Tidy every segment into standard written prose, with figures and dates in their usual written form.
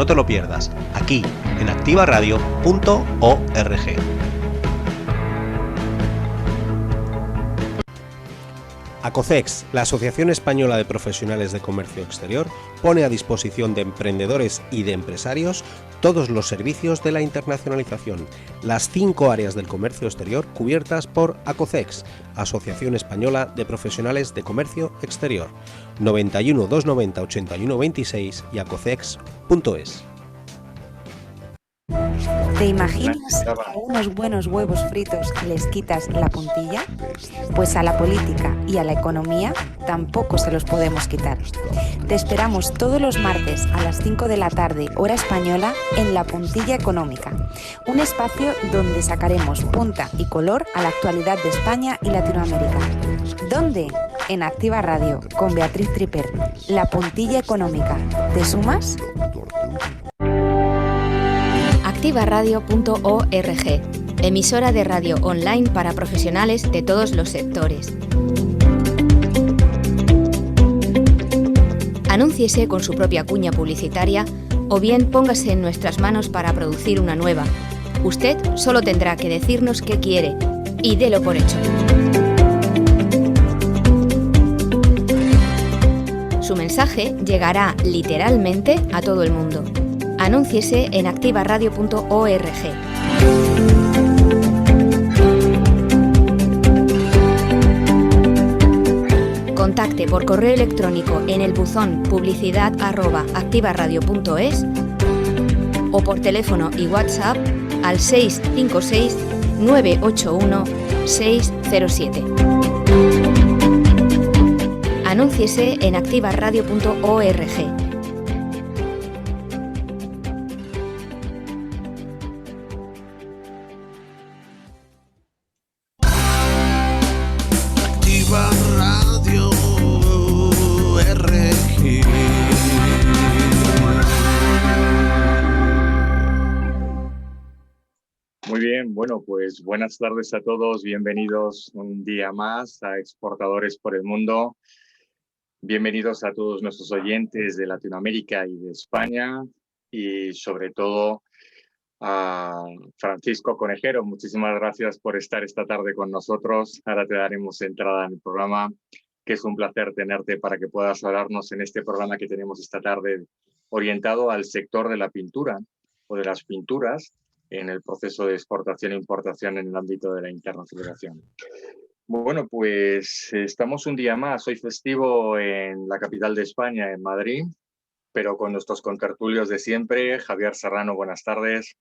No te lo pierdas, aquí en activaradio.org. ACOCEX, la Asociación Española de Profesionales de Comercio Exterior, pone a disposición de emprendedores y de empresarios todos los servicios de la internacionalización, las 5 áreas del comercio exterior cubiertas por ACOCEX, Asociación Española de Profesionales de Comercio Exterior, 91 290 81 26 y acocex.es. ¿Te imaginas que a unos buenos huevos fritos les quitas la puntilla? Pues a la política y a la economía tampoco se los podemos quitar. Te esperamos todos los martes a las 5 de la tarde, hora española, en La Puntilla Económica, un espacio donde sacaremos punta y color a la actualidad de España y Latinoamérica. ¿Dónde? En Activa Radio, con Beatriz Triper. La Puntilla Económica. ¿Te sumas? activaradio.org, emisora de radio online para profesionales de todos los sectores. Anúnciese con su propia cuña publicitaria o bien póngase en nuestras manos para producir una nueva. Usted solo tendrá que decirnos qué quiere y délo por hecho. Su mensaje llegará literalmente a todo el mundo. Anúnciese en activaradio.org. Contacte por correo electrónico en el buzón publicidad@activaradio.es o por teléfono y WhatsApp al 656 981 607. Anúnciese en activaradio.org. Bueno, pues buenas tardes a todos, bienvenidos un día más a Exportadores por el Mundo. Bienvenidos a todos nuestros oyentes de Latinoamérica y de España y sobre todo a Francisco Conejero. Muchísimas gracias por estar esta tarde con nosotros. Ahora te daremos entrada en el programa, que es un placer tenerte para que puedas hablarnos en este programa que tenemos esta tarde orientado al sector de la pintura o de las pinturas en el proceso de exportación e importación en el ámbito de la internacionalización. Bueno, pues estamos un día más, hoy festivo en la capital de España, en Madrid, pero con nuestros contertulios de siempre. Javier Serrano, buenas tardes.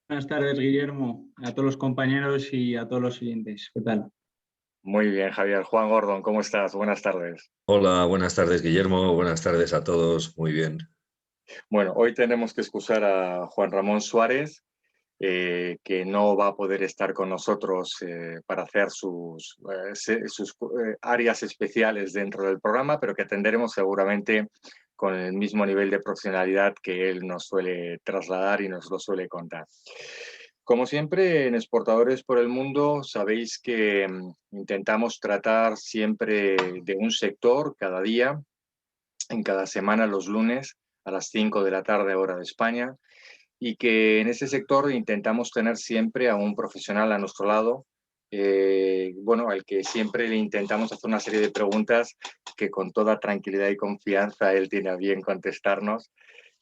Buenas tardes, Guillermo, a todos los compañeros y a todos los oyentes. ¿Qué tal? Muy bien, Javier. Juan Gordon, ¿cómo estás? Buenas tardes. Hola, buenas tardes, Guillermo. Buenas tardes a todos. Muy bien. Bueno, hoy tenemos que excusar a Juan Ramón Suárez, que no va a poder estar con nosotros para hacer sus áreas especiales dentro del programa, pero que atenderemos seguramente con el mismo nivel de profesionalidad que él nos suele trasladar y nos lo suele contar. Como siempre, en Exportadores por el Mundo, sabéis que intentamos tratar siempre de un sector cada día, en cada semana los lunes, a las 5 de la tarde, hora de España, y que en ese sector intentamos tener siempre a un profesional a nuestro lado, al que siempre le intentamos hacer una serie de preguntas que con toda tranquilidad y confianza él tiene a bien contestarnos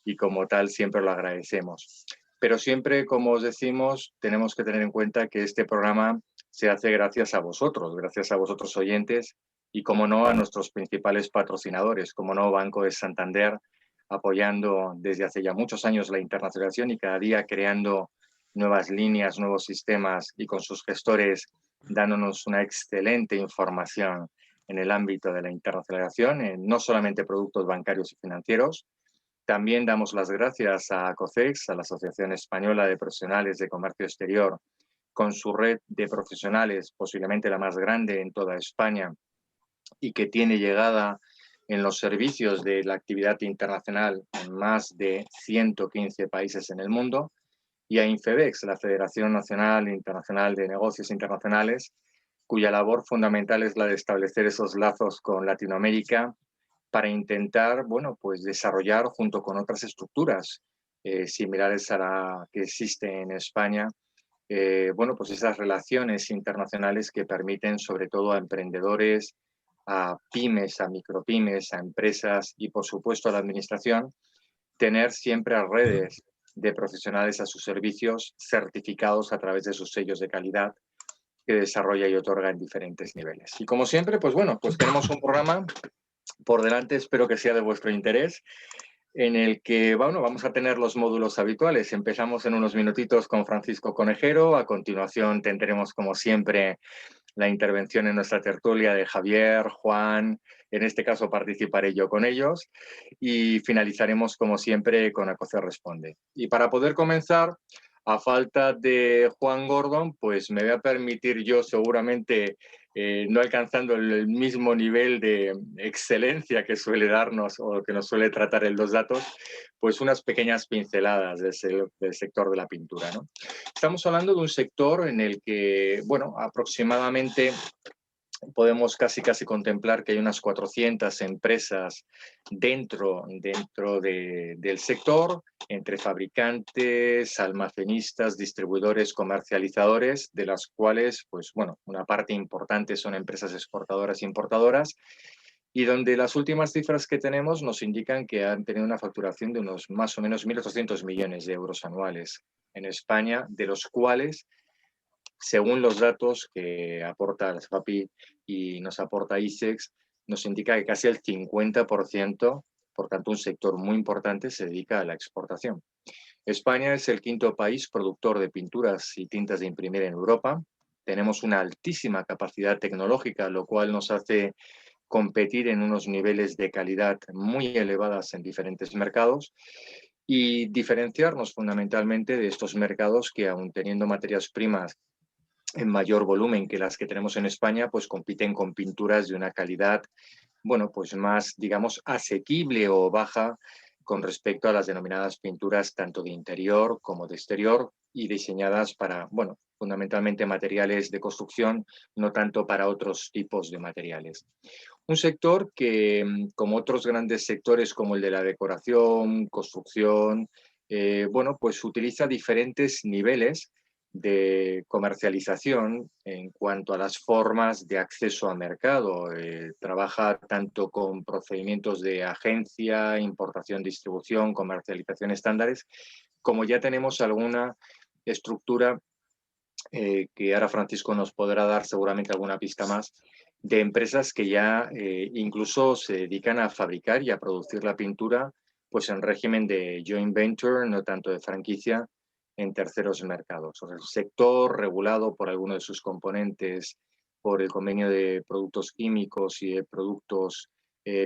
y como tal siempre lo agradecemos. Pero siempre, como os decimos, tenemos que tener en cuenta que este programa se hace gracias a vosotros oyentes, y, como no, a nuestros principales patrocinadores, como no, Banco de Santander, apoyando desde hace ya muchos años la internacionalización y cada día creando nuevas líneas, nuevos sistemas y con sus gestores dándonos una excelente información en el ámbito de la internacionalización, en no solamente productos bancarios y financieros. También damos las gracias a ACOCEX, a la Asociación Española de Profesionales de Comercio Exterior, con su red de profesionales, posiblemente la más grande en toda España, y que tiene llegada en los servicios de la actividad internacional en más de 115 países en el mundo, y a INFEBEX, la Federación Nacional e Internacional de Negocios Internacionales, cuya labor fundamental es la de establecer esos lazos con Latinoamérica para intentar, bueno, pues desarrollar junto con otras estructuras similares a la que existe en España, bueno, pues esas relaciones internacionales que permiten sobre todo a emprendedores, a pymes, a micropymes, a empresas y por supuesto a la administración, tener siempre a redes de profesionales a sus servicios certificados a través de sus sellos de calidad que desarrolla y otorga en diferentes niveles. Y como siempre, pues bueno, pues tenemos un programa por delante, espero que sea de vuestro interés, en el que bueno, vamos a tener los módulos habituales. Empezamos en unos minutitos con Francisco Conejero, a continuación tendremos como siempre la intervención en nuestra tertulia de Javier, Juan, en este caso participaré yo con ellos, y finalizaremos como siempre con Acocer Responde. Y para poder comenzar, a falta de Juan Gordon, pues me voy a permitir yo seguramente, no alcanzando el mismo nivel de excelencia que suele darnos o que nos suele tratar el Dos Datos, pues unas pequeñas pinceladas del sector de la pintura, ¿no? Estamos hablando de un sector en el que, bueno, aproximadamente podemos casi contemplar que hay unas 400 empresas dentro del sector, entre fabricantes, almacenistas, distribuidores, comercializadores, de las cuales, pues bueno, una parte importante son empresas exportadoras e importadoras, y donde las últimas cifras que tenemos nos indican que han tenido una facturación de unos más o menos 1.800 millones de euros anuales en España, de los cuales, según los datos que aporta la FAPI y nos aporta ISEX, nos indica que casi el 50%, por tanto un sector muy importante, se dedica a la exportación. España es el quinto país productor de pinturas y tintas de imprimir en Europa. Tenemos una altísima capacidad tecnológica, lo cual nos hace competir en unos niveles de calidad muy elevadas en diferentes mercados y diferenciarnos fundamentalmente de estos mercados que, aun teniendo materias primas en mayor volumen que las que tenemos en España, pues compiten con pinturas de una calidad, bueno, pues más, digamos, asequible o baja con respecto a las denominadas pinturas tanto de interior como de exterior y diseñadas para, bueno, fundamentalmente materiales de construcción, no tanto para otros tipos de materiales. Un sector que, como otros grandes sectores como el de la decoración, construcción, bueno, pues utiliza diferentes niveles de comercialización en cuanto a las formas de acceso a mercado. Trabaja tanto con procedimientos de agencia, importación, distribución, comercialización estándares, como ya tenemos alguna estructura que ahora Francisco nos podrá dar seguramente alguna pista más, de empresas que ya incluso se dedican a fabricar y a producir la pintura pues en régimen de joint venture, no tanto de franquicia, en terceros mercados. O sea, el sector regulado por alguno de sus componentes, por el convenio de productos químicos y de productos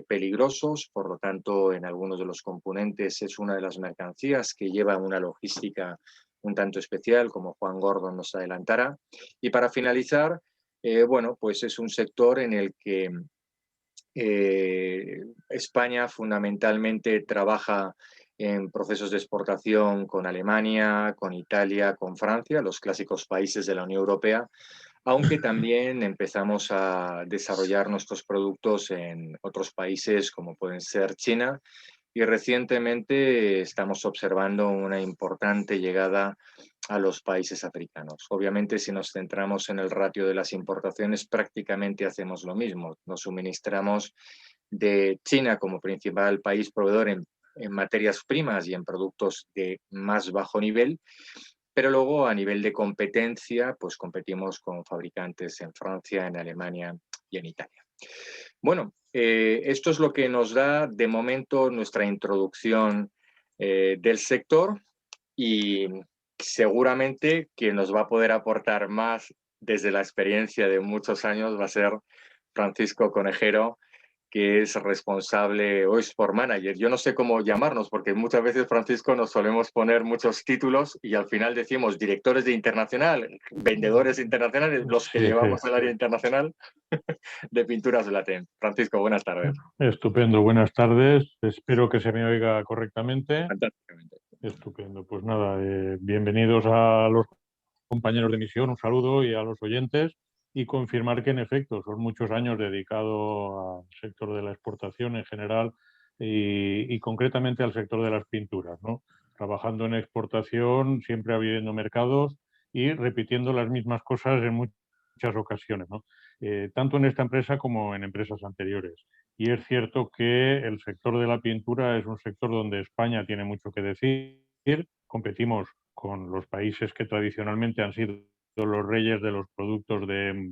peligrosos, por lo tanto, en algunos de los componentes es una de las mercancías que lleva una logística un tanto especial, como Juan Gordon nos adelantará. Y para finalizar, bueno, pues es un sector en el que España fundamentalmente trabaja en procesos de exportación con Alemania, con Italia, con Francia, los clásicos países de la Unión Europea, aunque también empezamos a desarrollar nuestros productos en otros países como pueden ser China, y recientemente estamos observando una importante llegada a los países africanos. Obviamente, si nos centramos en el ratio de las importaciones, prácticamente hacemos lo mismo. Nos suministramos de China como principal país proveedor en materias primas y en productos de más bajo nivel, pero luego a nivel de competencia, pues competimos con fabricantes en Francia, en Alemania y en Italia. Bueno, esto es lo que nos da de momento nuestra introducción del sector, y seguramente quien nos va a poder aportar más desde la experiencia de muchos años va a ser Francisco Conejero, que es responsable o Export Manager. Yo no sé cómo llamarnos, porque muchas veces, Francisco, nos solemos poner muchos títulos y al final decimos directores de internacional, vendedores internacionales, los que llevamos el área internacional de Pinturas Blaten. Francisco, buenas tardes. Estupendo, buenas tardes. Espero que se me oiga correctamente. Fantásticamente. Estupendo. Pues nada, bienvenidos a los compañeros de emisión, un saludo, y a los oyentes. y confirmar que en efecto son muchos años dedicados al sector de la exportación en general y concretamente al sector de las pinturas, ¿no? Trabajando en exportación, siempre abriendo mercados y repitiendo las mismas cosas en muchas ocasiones, ¿no? Tanto en esta empresa como en empresas anteriores. Y es cierto que el sector de la pintura es un sector donde España tiene mucho que decir. Competimos con los países que tradicionalmente han sido los reyes de los productos de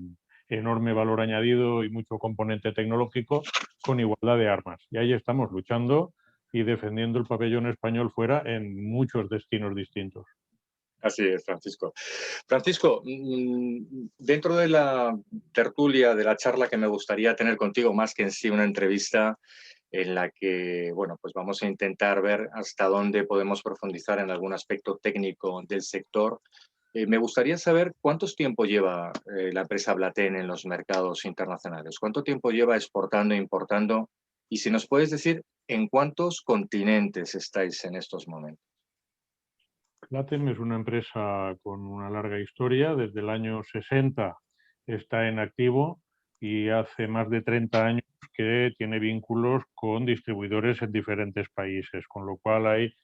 enorme valor añadido y mucho componente tecnológico con igualdad de armas. Y ahí estamos luchando y defendiendo el pabellón español fuera en muchos destinos distintos. Así es, Francisco. Francisco, dentro de la tertulia, de la charla que me gustaría tener contigo, más que en sí una entrevista en la que, bueno, pues vamos a intentar ver hasta dónde podemos profundizar en algún aspecto técnico del sector. Me gustaría saber cuánto tiempo lleva la empresa Blaten en los mercados internacionales, cuánto tiempo lleva exportando e importando, y si nos puedes decir en cuántos continentes estáis en estos momentos. Blaten es una empresa con una larga historia. Desde el año 60 está en activo y hace más de 30 años que tiene vínculos con distribuidores en diferentes países, con lo cual hay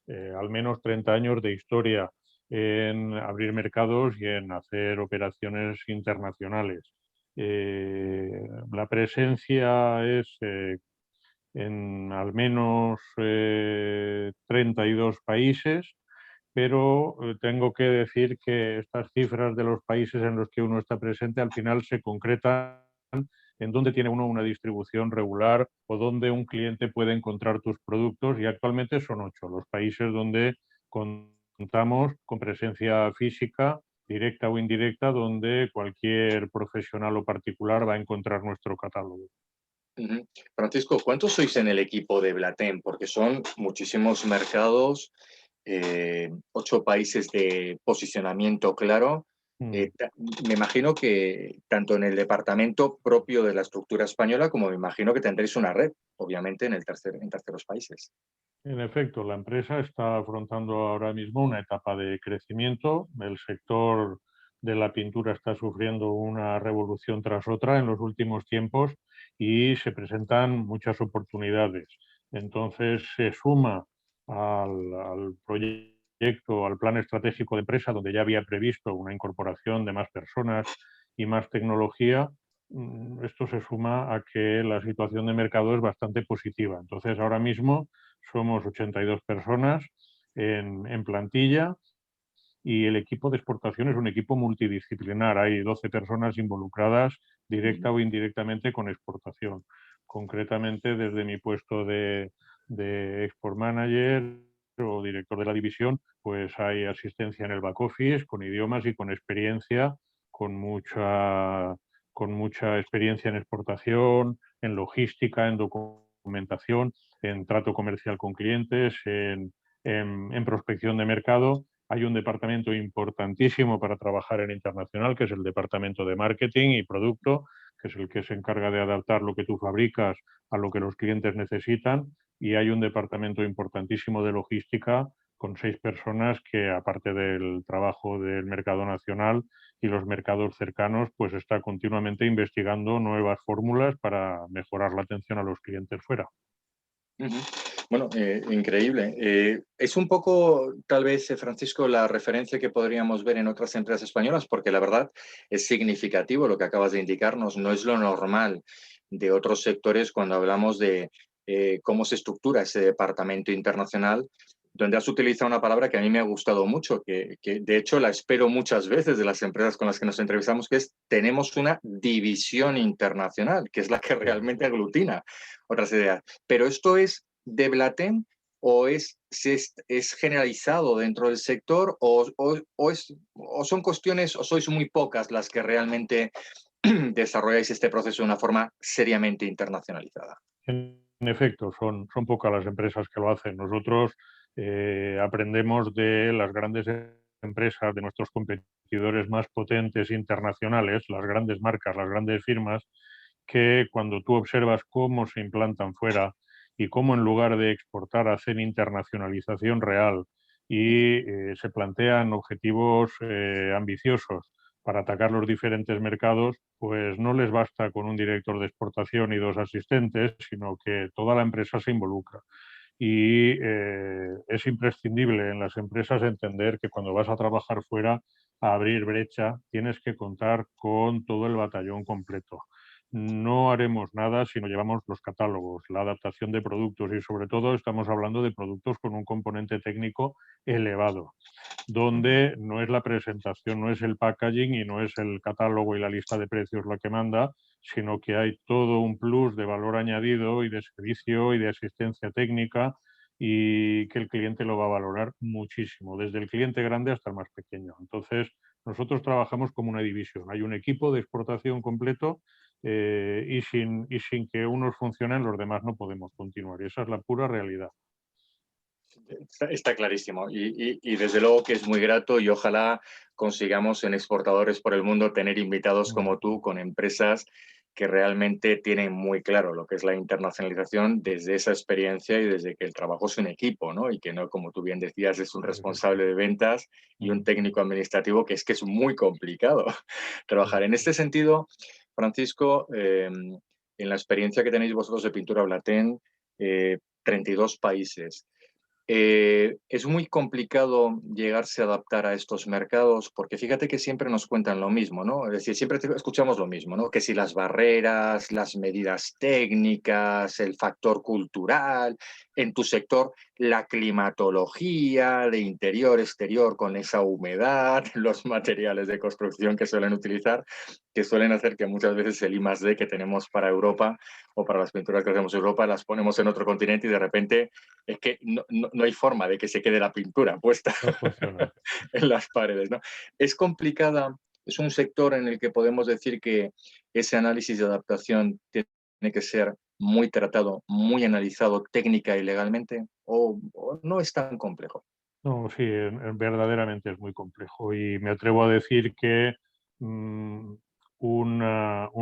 al menos 30 años de historia en abrir mercados y en hacer operaciones internacionales. La presencia es en al menos 32 países, pero tengo que decir que estas cifras de los países en los que uno está presente al final se concretan en dónde tiene uno una distribución regular o dónde un cliente puede encontrar tus productos, y actualmente son 8 los países donde contamos con presencia física, directa o indirecta, donde cualquier profesional o particular va a encontrar nuestro catálogo. Francisco, ¿cuántos sois en el equipo de Blaten? Porque son muchísimos mercados, 8 países de posicionamiento claro. Me imagino que tanto en el departamento propio de la estructura española, como me imagino que tendréis una red, obviamente, en terceros países. En efecto, la empresa está afrontando ahora mismo una etapa de crecimiento. El sector de la pintura está sufriendo una revolución tras otra en los últimos tiempos y se presentan muchas oportunidades. Entonces se suma al proyecto, al plan estratégico de empresa, donde ya había previsto una incorporación de más personas y más tecnología. Esto se suma a que la situación de mercado es bastante positiva. Entonces ahora mismo somos 82 personas en plantilla, y el equipo de exportación es un equipo multidisciplinar. Hay 12 personas involucradas directa o indirectamente con exportación. Concretamente, desde mi puesto de Export Manager o director de la división, pues hay asistencia en el back office con idiomas y con experiencia, con mucha experiencia en exportación, en logística, en documentación, en trato comercial con clientes, en prospección de mercado. Hay un departamento importantísimo para trabajar en internacional, que es el departamento de marketing y producto, que es el que se encarga de adaptar lo que tú fabricas a lo que los clientes necesitan. Y hay un departamento importantísimo de logística con 6 personas que, aparte del trabajo del mercado nacional y los mercados cercanos, pues está continuamente investigando nuevas fórmulas para mejorar la atención a los clientes fuera. Bueno, increíble. Es un poco, tal vez, Francisco, la referencia que podríamos ver en otras empresas españolas, porque la verdad es significativo lo que acabas de indicarnos. No es lo normal de otros sectores cuando hablamos de cómo se estructura ese departamento internacional, donde has utilizado una palabra que a mí me ha gustado mucho, que de hecho la espero muchas veces de las empresas con las que nos entrevistamos, que es tenemos una división internacional, que es la que realmente aglutina otras ideas. Pero esto es de Blaten o es generalizado dentro del sector o son cuestiones o sois muy pocas las que realmente desarrolláis este proceso de una forma seriamente internacionalizada. En efecto, son pocas las empresas que lo hacen. Nosotros aprendemos de las grandes empresas, de nuestros competidores más potentes internacionales, las grandes marcas, las grandes firmas, que cuando tú observas cómo se implantan fuera y cómo en lugar de exportar hacen internacionalización real y se plantean objetivos ambiciosos para atacar los diferentes mercados, pues no les basta con un director de exportación y 2 asistentes, sino que toda la empresa se involucra. Y es imprescindible en las empresas entender que cuando vas a trabajar fuera, a abrir brecha, tienes que contar con todo el batallón completo. No haremos nada si no llevamos los catálogos, la adaptación de productos y sobre todo estamos hablando de productos con un componente técnico elevado, donde no es la presentación, no es el packaging y no es el catálogo y la lista de precios la que manda, sino que hay todo un plus de valor añadido y de servicio y de asistencia técnica y que el cliente lo va a valorar muchísimo, desde el cliente grande hasta el más pequeño. Entonces, nosotros trabajamos como una división. Hay un equipo de exportación completo y sin que unos funcionen, los demás no podemos continuar. Y esa es la pura realidad. Está clarísimo y desde luego que es muy grato y ojalá consigamos en Exportadores por el Mundo tener invitados como tú con empresas que realmente tienen muy claro lo que es la internacionalización desde esa experiencia y desde que el trabajo es un equipo, ¿no? Y que no, como tú bien decías, es un responsable de ventas y un técnico administrativo que es muy complicado trabajar. En este sentido, Francisco, en la experiencia que tenéis vosotros de Pintura Blaten, 32 países. Es muy complicado llegarse a adaptar a estos mercados porque fíjate que siempre nos cuentan lo mismo, ¿no? Es decir, siempre escuchamos lo mismo, ¿no? Que si las barreras, las medidas técnicas, el factor cultural, en tu sector la climatología de interior, exterior con esa humedad, los materiales de construcción que suelen utilizar, que suelen hacer que muchas veces el I+D que tenemos para Europa o para las pinturas que hacemos en Europa las ponemos en otro continente y de repente es que no hay forma de que se quede la pintura puesta en las paredes, ¿no? Es complicada, es un sector en el que podemos decir que ese análisis de adaptación tiene que ser muy tratado, muy analizado técnica y legalmente, o no es tan complejo. No, sí, verdaderamente es muy complejo y me atrevo a decir que un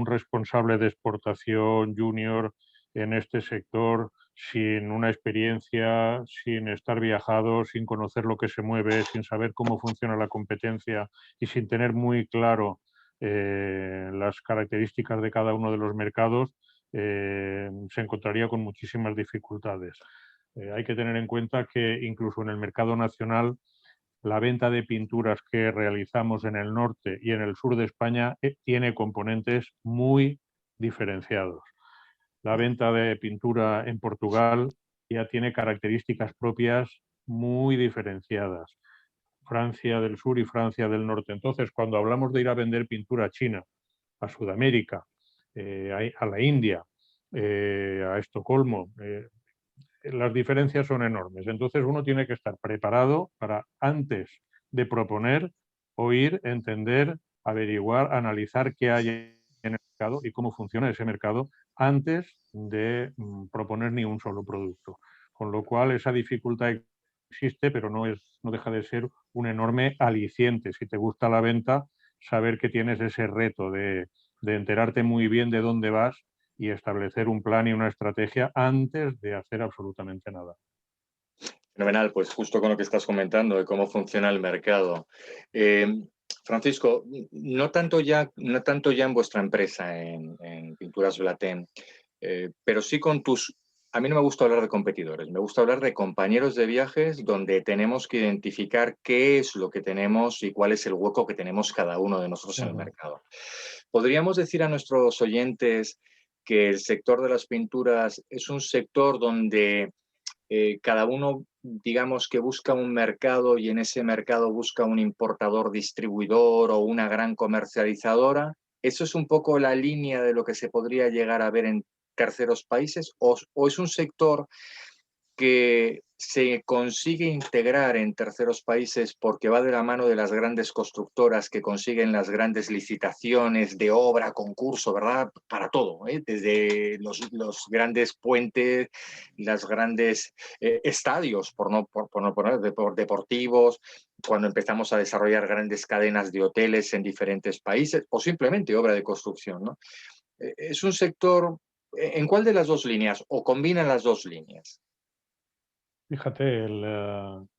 responsable de exportación junior en este sector, sin una experiencia, sin estar viajado, sin conocer lo que se mueve, sin saber cómo funciona la competencia y sin tener muy claro las características de cada uno de los mercados, se encontraría con muchísimas dificultades. Hay que tener en cuenta que incluso en el mercado nacional la venta de pinturas que realizamos en el norte y en el sur de España tiene componentes muy diferenciados. La venta de pintura en Portugal ya tiene características propias muy diferenciadas. Francia del sur y Francia del norte. Entonces, cuando hablamos de ir a vender pintura a China, a Sudamérica, a la India, a Estocolmo, las diferencias son enormes. Entonces uno tiene que estar preparado para, antes de proponer, oír, entender, averiguar, analizar qué hay en el mercado y cómo funciona ese mercado antes de proponer ni un solo producto. Con lo cual esa dificultad existe, pero no deja de ser un enorme aliciente. Si te gusta la venta, saber que tienes ese reto de enterarte muy bien de dónde vas y establecer un plan y una estrategia antes de hacer absolutamente nada. Fenomenal, pues justo con lo que estás comentando de cómo funciona el mercado. Francisco, no tanto ya en vuestra empresa, en Pinturas Blaten, pero sí con tus... A mí no me gusta hablar de competidores, me gusta hablar de compañeros de viajes donde tenemos que identificar qué es lo que tenemos y cuál es el hueco que tenemos cada uno de nosotros en el mercado. ¿Podríamos decir a nuestros oyentes que el sector de las pinturas es un sector donde cada uno, digamos, que busca un mercado y en ese mercado busca un importador distribuidor o una gran comercializadora? ¿Eso es un poco la línea de lo que se podría llegar a ver en terceros países? ¿O es un sector que se consigue integrar en terceros países porque va de la mano de las grandes constructoras que consiguen las grandes licitaciones de obra, concurso, ¿verdad? Para todo, ¿eh? Desde los grandes puentes, los grandes estadios, por no poner deportivos, cuando empezamos a desarrollar grandes cadenas de hoteles en diferentes países o simplemente obra de construcción, ¿no? Es un sector, ¿en cuál de las dos líneas o combinan las dos líneas? Fíjate,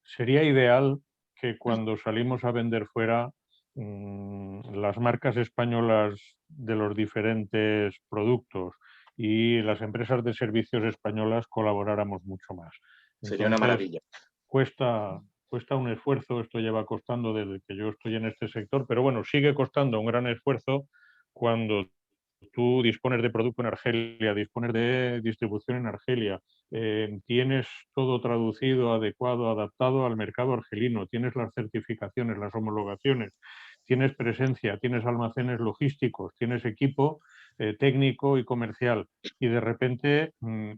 sería ideal que cuando salimos a vender fuera las marcas españolas de los diferentes productos y las empresas de servicios españolas colaboráramos mucho más. Sería una maravilla. Cuesta un esfuerzo, esto lleva costando desde que yo estoy en este sector, pero bueno, sigue costando un gran esfuerzo cuando tú dispones de producto en Argelia, dispones de distribución en Argelia, tienes todo traducido, adecuado, adaptado al mercado argelino, tienes las certificaciones, las homologaciones, tienes presencia, tienes almacenes logísticos, tienes equipo técnico y comercial, y de repente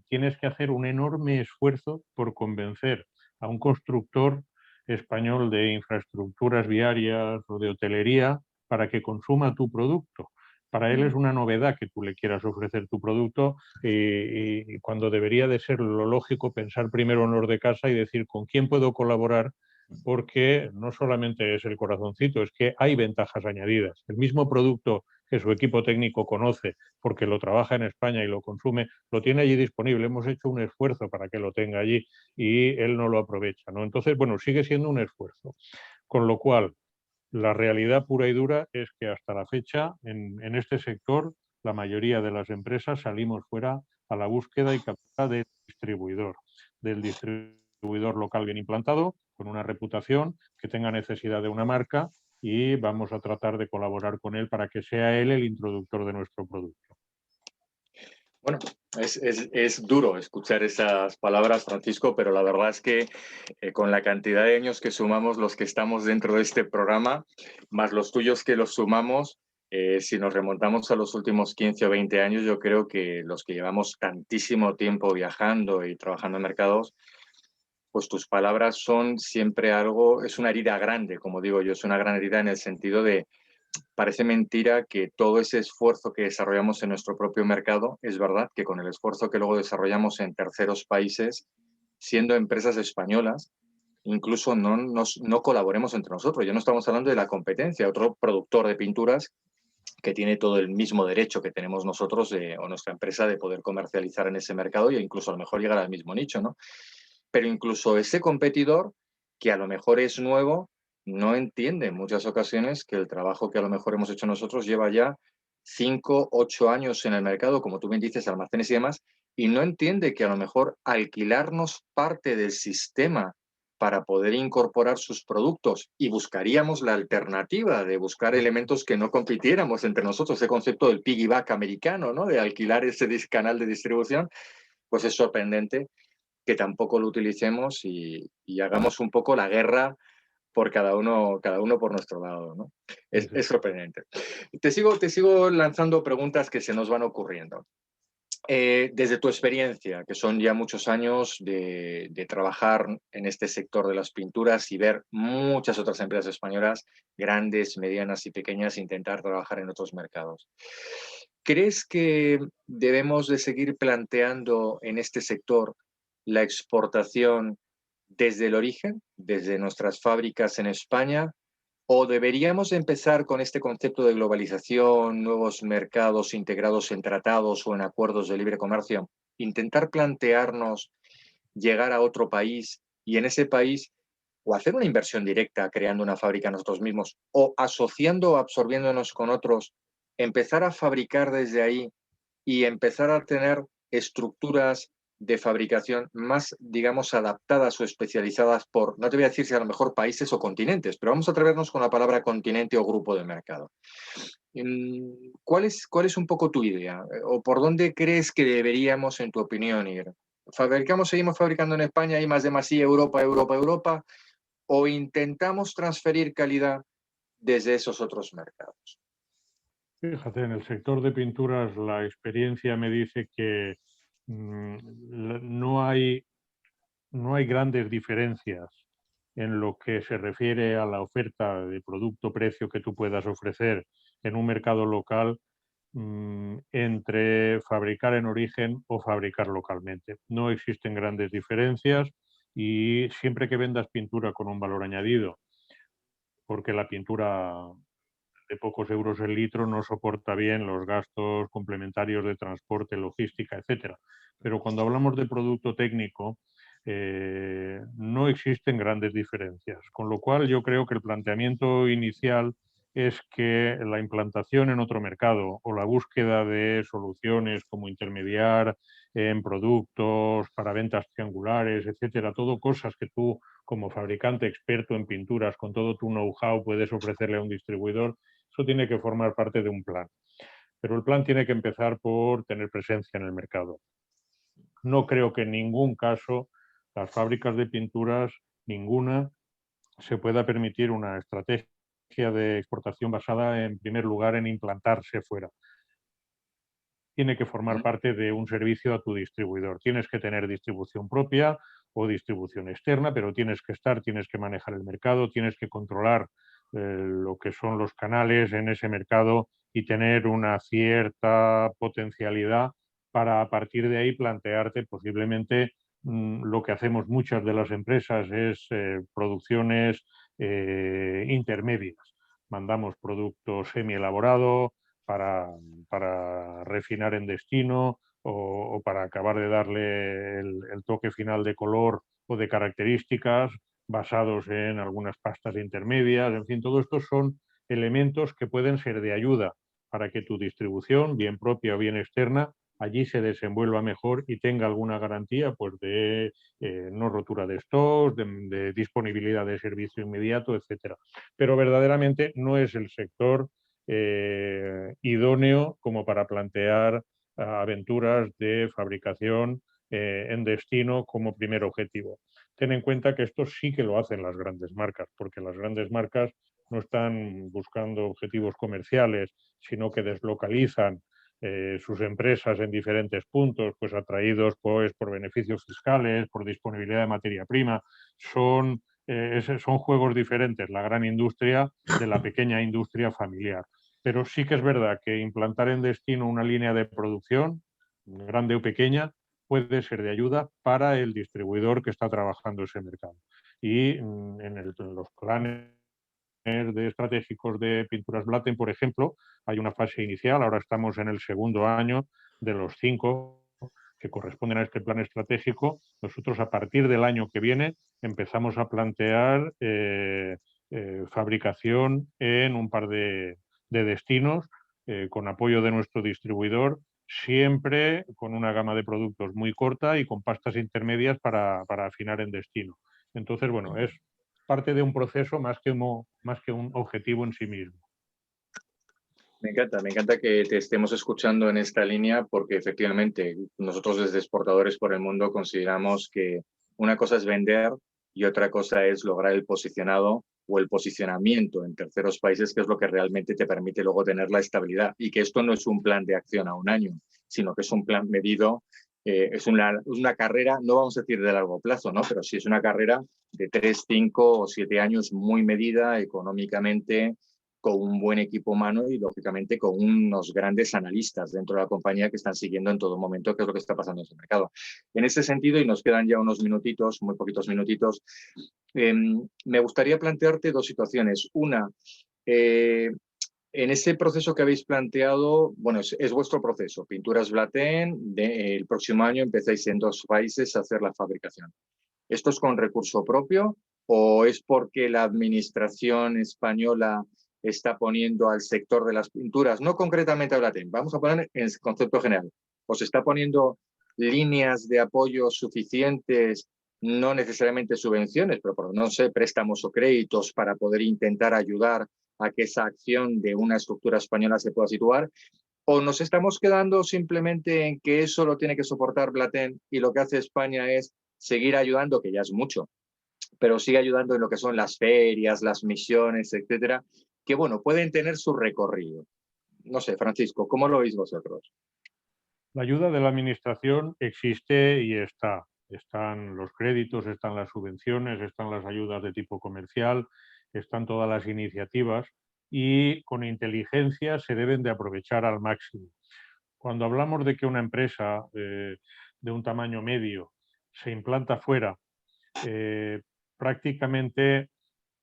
tienes que hacer un enorme esfuerzo por convencer a un constructor español de infraestructuras viarias o de hotelería para que consuma tu producto. Para él es una novedad que tú le quieras ofrecer tu producto y cuando debería de ser lo lógico pensar primero en los de casa y decir con quién puedo colaborar, porque no solamente es el corazoncito, es que hay ventajas añadidas. El mismo producto que su equipo técnico conoce porque lo trabaja en España y lo consume, lo tiene allí disponible. Hemos hecho un esfuerzo para que lo tenga allí y él no lo aprovecha, ¿no? Entonces, bueno, sigue siendo un esfuerzo. Con lo cual, la realidad pura y dura es que hasta la fecha, en este sector, la mayoría de las empresas salimos fuera a la búsqueda y captura del distribuidor local bien implantado, con una reputación, que tenga necesidad de una marca, y vamos a tratar de colaborar con él para que sea él el introductor de nuestro producto. Bueno, es duro escuchar esas palabras, Francisco, pero la verdad es que con la cantidad de años que sumamos los que estamos dentro de este programa, más los tuyos que los sumamos, si nos remontamos a los últimos 15 o 20 años, yo creo que los que llevamos tantísimo tiempo viajando y trabajando en mercados, pues tus palabras son siempre algo, es una herida grande, como digo yo, es una gran herida en el sentido de parece mentira que todo ese esfuerzo que desarrollamos en nuestro propio mercado, es verdad que con el esfuerzo que luego desarrollamos en terceros países, siendo empresas españolas, incluso no colaboremos entre nosotros. Ya no estamos hablando de la competencia, otro productor de pinturas que tiene todo el mismo derecho que tenemos nosotros o nuestra empresa de poder comercializar en ese mercado e incluso a lo mejor llegar al mismo nicho, ¿no? Pero incluso ese competidor, que a lo mejor es nuevo, no entiende en muchas ocasiones que el trabajo que a lo mejor hemos hecho nosotros lleva ya 5, 8 años en el mercado, como tú bien dices, almacenes y demás, y no entiende que a lo mejor alquilarnos parte del sistema para poder incorporar sus productos y buscaríamos la alternativa de buscar elementos que no compitiéramos entre nosotros, ese concepto del piggyback americano, ¿no? De alquilar ese canal de distribución, pues es sorprendente que tampoco lo utilicemos y hagamos un poco la guerra por cada uno por nuestro lado, ¿no? Es sorprendente. Te sigo lanzando preguntas que se nos van ocurriendo. Desde tu experiencia, que son ya muchos años de trabajar en este sector de las pinturas y ver muchas otras empresas españolas, grandes, medianas y pequeñas, intentar trabajar en otros mercados. ¿Crees que debemos de seguir planteando en este sector la exportación desde el origen, desde nuestras fábricas en España? ¿O deberíamos empezar con este concepto de globalización, nuevos mercados integrados en tratados o en acuerdos de libre comercio, intentar plantearnos llegar a otro país y en ese país o hacer una inversión directa creando una fábrica nosotros mismos o asociando o absorbiéndonos con otros, empezar a fabricar desde ahí y empezar a tener estructuras de fabricación más, digamos, adaptadas o especializadas por, no te voy a decir si a lo mejor países o continentes, pero vamos a atrevernos con la palabra continente o grupo de mercado. ¿Cuál es un poco tu idea? ¿O por dónde crees que deberíamos, en tu opinión, ir? ¿Seguimos fabricando en España y más de más y Europa, Europa, Europa? ¿O intentamos transferir calidad desde esos otros mercados? Fíjate, en el sector de pinturas la experiencia me dice que no hay grandes diferencias en lo que se refiere a la oferta de producto-precio que tú puedas ofrecer en un mercado local entre fabricar en origen o fabricar localmente. No existen grandes diferencias y siempre que vendas pintura con un valor añadido, porque la pintura de pocos euros el litro no soporta bien los gastos complementarios de transporte, logística, etcétera. Pero cuando hablamos de producto técnico, no existen grandes diferencias. Con lo cual yo creo que el planteamiento inicial es que la implantación en otro mercado o la búsqueda de soluciones como intermediar en productos para ventas triangulares, etcétera, todo cosas que tú como fabricante experto en pinturas con todo tu know-how puedes ofrecerle a un distribuidor, eso tiene que formar parte de un plan. Pero el plan tiene que empezar por tener presencia en el mercado. No creo que en ningún caso las fábricas de pinturas, ninguna, se pueda permitir una estrategia de exportación basada en primer lugar en implantarse fuera. Tiene que formar parte de un servicio a tu distribuidor. Tienes que tener distribución propia o distribución externa, pero tienes que manejar el mercado, tienes que controlar lo que son los canales en ese mercado y tener una cierta potencialidad para a partir de ahí plantearte posiblemente lo que hacemos muchas de las empresas es producciones intermedias. Mandamos producto semi-elaborado para refinar en destino o para acabar de darle el toque final de color o de características basados en algunas pastas intermedias. En fin, todo esto son elementos que pueden ser de ayuda para que tu distribución, bien propia o bien externa, allí se desenvuelva mejor y tenga alguna garantía pues, de no rotura de stocks, de disponibilidad de servicio inmediato, etc. Pero verdaderamente no es el sector idóneo como para plantear aventuras de fabricación en destino como primer objetivo. Ten en cuenta que esto sí que lo hacen las grandes marcas, porque las grandes marcas no están buscando objetivos comerciales, sino que deslocalizan sus empresas en diferentes puntos, pues atraídos pues, por beneficios fiscales, por disponibilidad de materia prima. Son juegos diferentes, la gran industria de la pequeña industria familiar. Pero sí que es verdad que implantar en destino una línea de producción, grande o pequeña, puede ser de ayuda para el distribuidor que está trabajando ese mercado. Y en los planes estratégicos de Pinturas Blatten, por ejemplo, hay una fase inicial, ahora estamos en el segundo año de los 5 que corresponden a este plan estratégico. Nosotros a partir del año que viene empezamos a plantear fabricación en un par de destinos con apoyo de nuestro distribuidor, siempre con una gama de productos muy corta y con pastas intermedias para afinar en destino. Entonces, bueno, es parte de un proceso más que un objetivo en sí mismo. Me encanta que te estemos escuchando en esta línea porque efectivamente nosotros desde Exportadores por el Mundo consideramos que una cosa es vender y otra cosa es lograr el posicionado o el posicionamiento en terceros países, que es lo que realmente te permite luego tener la estabilidad. Y que esto no es un plan de acción a un año, sino que es un plan medido, es una carrera, no vamos a decir de largo plazo, ¿no? Pero sí es una carrera de 3, 5 o 7 años muy medida económicamente, con un buen equipo humano y, lógicamente, con unos grandes analistas dentro de la compañía que están siguiendo en todo momento qué es lo que está pasando en ese mercado. En ese sentido, y nos quedan ya unos minutitos, muy poquitos minutitos, me gustaría plantearte dos situaciones. Una, en ese proceso que habéis planteado, bueno, es vuestro proceso, Pinturas Blatten, el próximo año empezáis en 2 países a hacer la fabricación. ¿Esto es con recurso propio o es porque la administración española está poniendo al sector de las pinturas, no concretamente a Blatten, vamos a poner en el concepto general, os está poniendo líneas de apoyo suficientes, no necesariamente subvenciones, pero por no sé, préstamos o créditos para poder intentar ayudar a que esa acción de una estructura española se pueda situar? ¿O nos estamos quedando simplemente en que eso lo tiene que soportar Blatten y lo que hace España es seguir ayudando, que ya es mucho, pero sigue ayudando en lo que son las ferias, las misiones, etcétera, que, bueno, pueden tener su recorrido? No sé, Francisco, ¿cómo lo veis vosotros? La ayuda de la administración existe y está. Están los créditos, están las subvenciones, están las ayudas de tipo comercial, están todas las iniciativas y con inteligencia se deben de aprovechar al máximo. Cuando hablamos de que una empresa de un tamaño medio se implanta fuera, prácticamente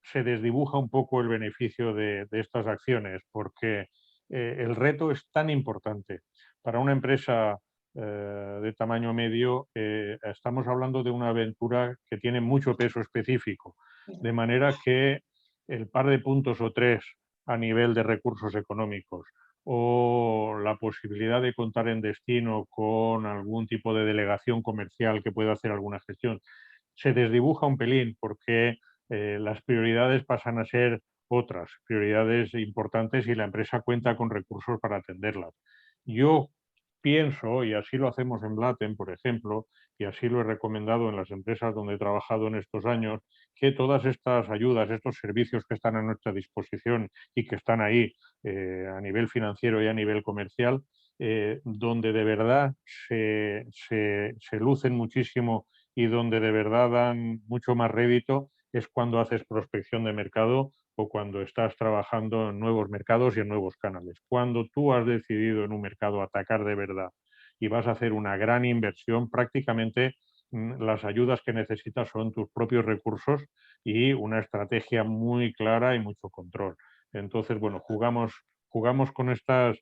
se desdibuja un poco el beneficio de estas acciones, porque el reto es tan importante. Para una empresa de tamaño medio, estamos hablando de una aventura que tiene mucho peso específico, de manera que el par de puntos o 3 a nivel de recursos económicos o la posibilidad de contar en destino con algún tipo de delegación comercial que pueda hacer alguna gestión, se desdibuja un pelín porque las prioridades pasan a ser otras, prioridades importantes, y la empresa cuenta con recursos para atenderlas. Yo pienso, y así lo hacemos en Blatten, por ejemplo, y así lo he recomendado en las empresas donde he trabajado en estos años, que todas estas ayudas, estos servicios que están a nuestra disposición y que están ahí a nivel financiero y a nivel comercial, donde de verdad se lucen muchísimo y donde de verdad dan mucho más rédito, es cuando haces prospección de mercado o cuando estás trabajando en nuevos mercados y en nuevos canales. Cuando tú has decidido en un mercado atacar de verdad y vas a hacer una gran inversión, prácticamente las ayudas que necesitas son tus propios recursos y una estrategia muy clara y mucho control. Entonces, bueno, jugamos con estas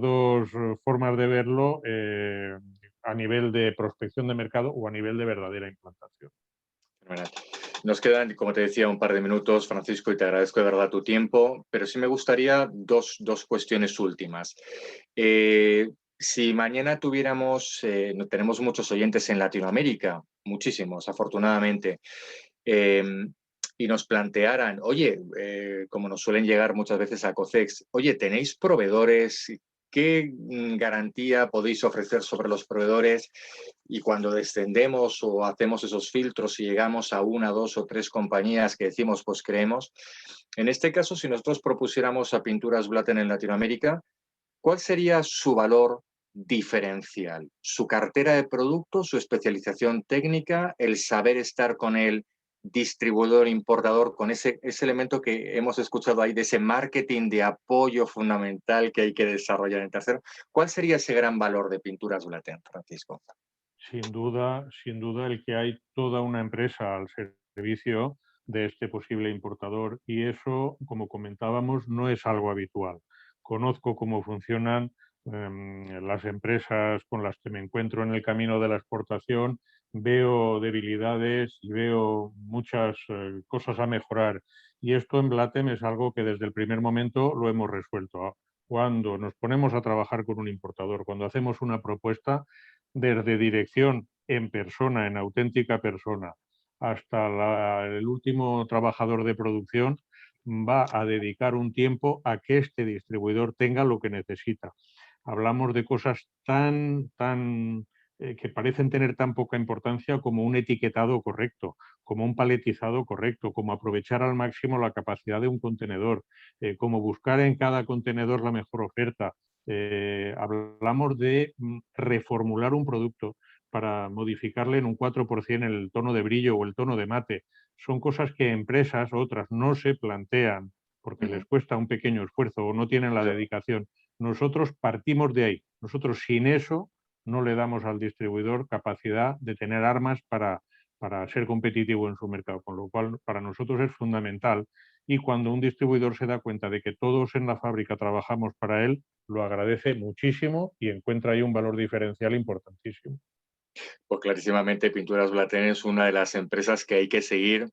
dos formas de verlo a nivel de prospección de mercado o a nivel de verdadera implantación. Nos quedan, como te decía, un par de minutos, Francisco, y te agradezco de verdad tu tiempo, pero sí me gustaría dos cuestiones últimas. Si mañana tuviéramos, tenemos muchos oyentes en Latinoamérica, muchísimos, afortunadamente, y nos plantearan, oye, como nos suelen llegar muchas veces a COCEX, oye, ¿tenéis proveedores? ¿Qué garantía podéis ofrecer sobre los proveedores? Y cuando descendemos o hacemos esos filtros y llegamos a 1, 2 o 3 compañías que decimos, pues creemos. En este caso, si nosotros propusiéramos a Pinturas Blatten en Latinoamérica, ¿cuál sería su valor diferencial? ¿Su cartera de productos, su especialización técnica, el saber estar con el distribuidor, importador, con ese elemento que hemos escuchado ahí de ese marketing de apoyo fundamental que hay que desarrollar en tercero? ¿Cuál sería ese gran valor de Pinturas Blatten, Francisco? Sin duda, el que hay toda una empresa al servicio de este posible importador, y eso, como comentábamos, no es algo habitual. Conozco cómo funcionan las empresas con las que me encuentro en el camino de la exportación, veo debilidades y veo muchas cosas a mejorar, y esto en Blatten es algo que desde el primer momento lo hemos resuelto. Cuando nos ponemos a trabajar con un importador, cuando hacemos una propuesta, desde dirección en persona, en auténtica persona, hasta el último trabajador de producción, va a dedicar un tiempo a que este distribuidor tenga lo que necesita. Hablamos de cosas que parecen tener tan poca importancia como un etiquetado correcto, como un paletizado correcto, como aprovechar al máximo la capacidad de un contenedor, como buscar en cada contenedor la mejor oferta. Hablamos de reformular un producto para modificarle en un 4% el tono de brillo o el tono de mate. Son cosas que empresas, otras, no se plantean porque les cuesta un pequeño esfuerzo o no tienen la dedicación. Nosotros partimos de ahí. Nosotros sin eso no le damos al distribuidor capacidad de tener armas para ser competitivo en su mercado, con lo cual para nosotros es fundamental. Y cuando un distribuidor se da cuenta de que todos en la fábrica trabajamos para él, lo agradece muchísimo y encuentra ahí un valor diferencial importantísimo. Pues clarísimamente Pinturas Blatten es una de las empresas que hay que seguir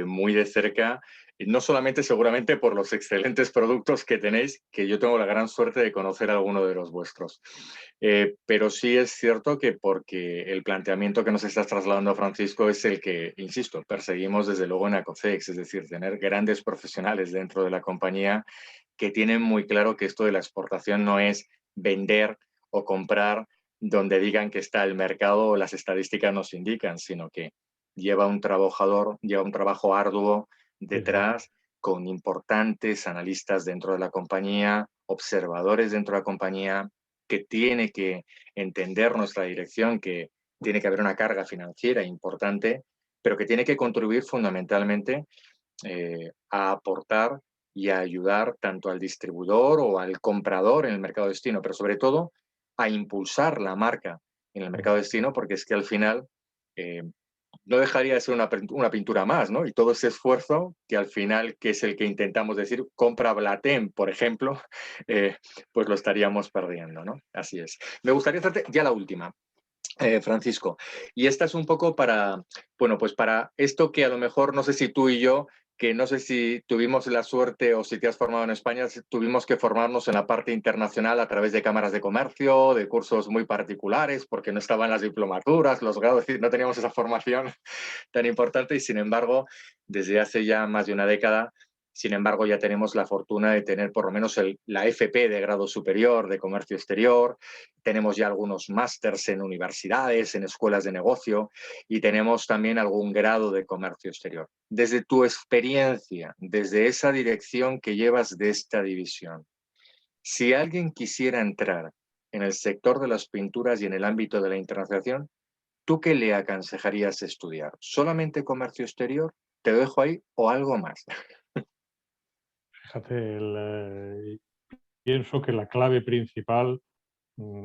muy de cerca, no solamente seguramente por los excelentes productos que tenéis, que yo tengo la gran suerte de conocer a alguno de los vuestros, pero sí es cierto que porque el planteamiento que nos estás trasladando, Francisco, es el que, insisto, perseguimos desde luego en Acocex, es decir, tener grandes profesionales dentro de la compañía que tienen muy claro que esto de la exportación no es vender o comprar donde digan que está el mercado o las estadísticas nos indican, sino que lleva un trabajo arduo detrás, con importantes analistas dentro de la compañía, observadores dentro de la compañía, que tiene que entender nuestra dirección, que tiene que haber una carga financiera importante, pero que tiene que contribuir fundamentalmente a aportar y a ayudar tanto al distribuidor o al comprador en el mercado destino, pero sobre todo a impulsar la marca en el mercado destino, porque es que al final no dejaría de ser una pintura más, ¿no? Y todo ese esfuerzo que al final, que es el que intentamos decir, compra Blatten, por ejemplo, pues lo estaríamos perdiendo, ¿no? Así es. Me gustaría hacerte ya la última. Francisco, y esta es un poco para, bueno, pues para esto que a lo mejor no sé si tú y yo que no sé si tuvimos la suerte o si te has formado en España, tuvimos que formarnos en la parte internacional a través de cámaras de comercio, de cursos muy particulares, porque no estaban las diplomaturas, los grados, es decir, no teníamos esa formación tan importante y sin embargo, desde hace ya más de una década, sin embargo, ya tenemos la fortuna de tener por lo menos la FP de grado superior de comercio exterior, tenemos ya algunos másters en universidades, en escuelas de negocio y tenemos también algún grado de comercio exterior. Desde tu experiencia, desde esa dirección que llevas de esta división, si alguien quisiera entrar en el sector de las pinturas y en el ámbito de la internacionalización, ¿tú qué le aconsejarías estudiar? ¿Solamente comercio exterior? Te lo dejo ahí o algo más. Fíjate, pienso que la clave principal,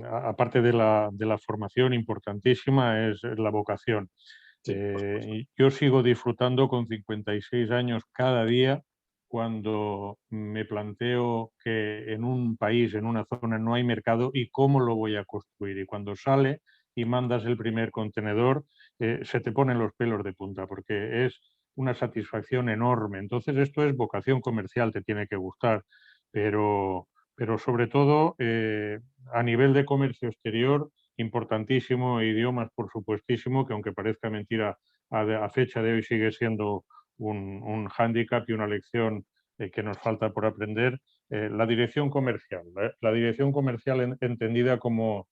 aparte de la formación importantísima, es la vocación. Sí, Y yo sigo disfrutando con 56 años cada día cuando me planteo que en un país, en una zona, no hay mercado y cómo lo voy a construir. Y cuando sale y mandas el primer contenedor, se te ponen los pelos de punta porque es una satisfacción enorme. Entonces esto es vocación comercial, te tiene que gustar, pero sobre todo a nivel de comercio exterior, importantísimo, idiomas por supuestísimo, que aunque parezca mentira, a fecha de hoy sigue siendo un hándicap y una lección que nos falta por aprender. La dirección comercial, la dirección comercial entendida como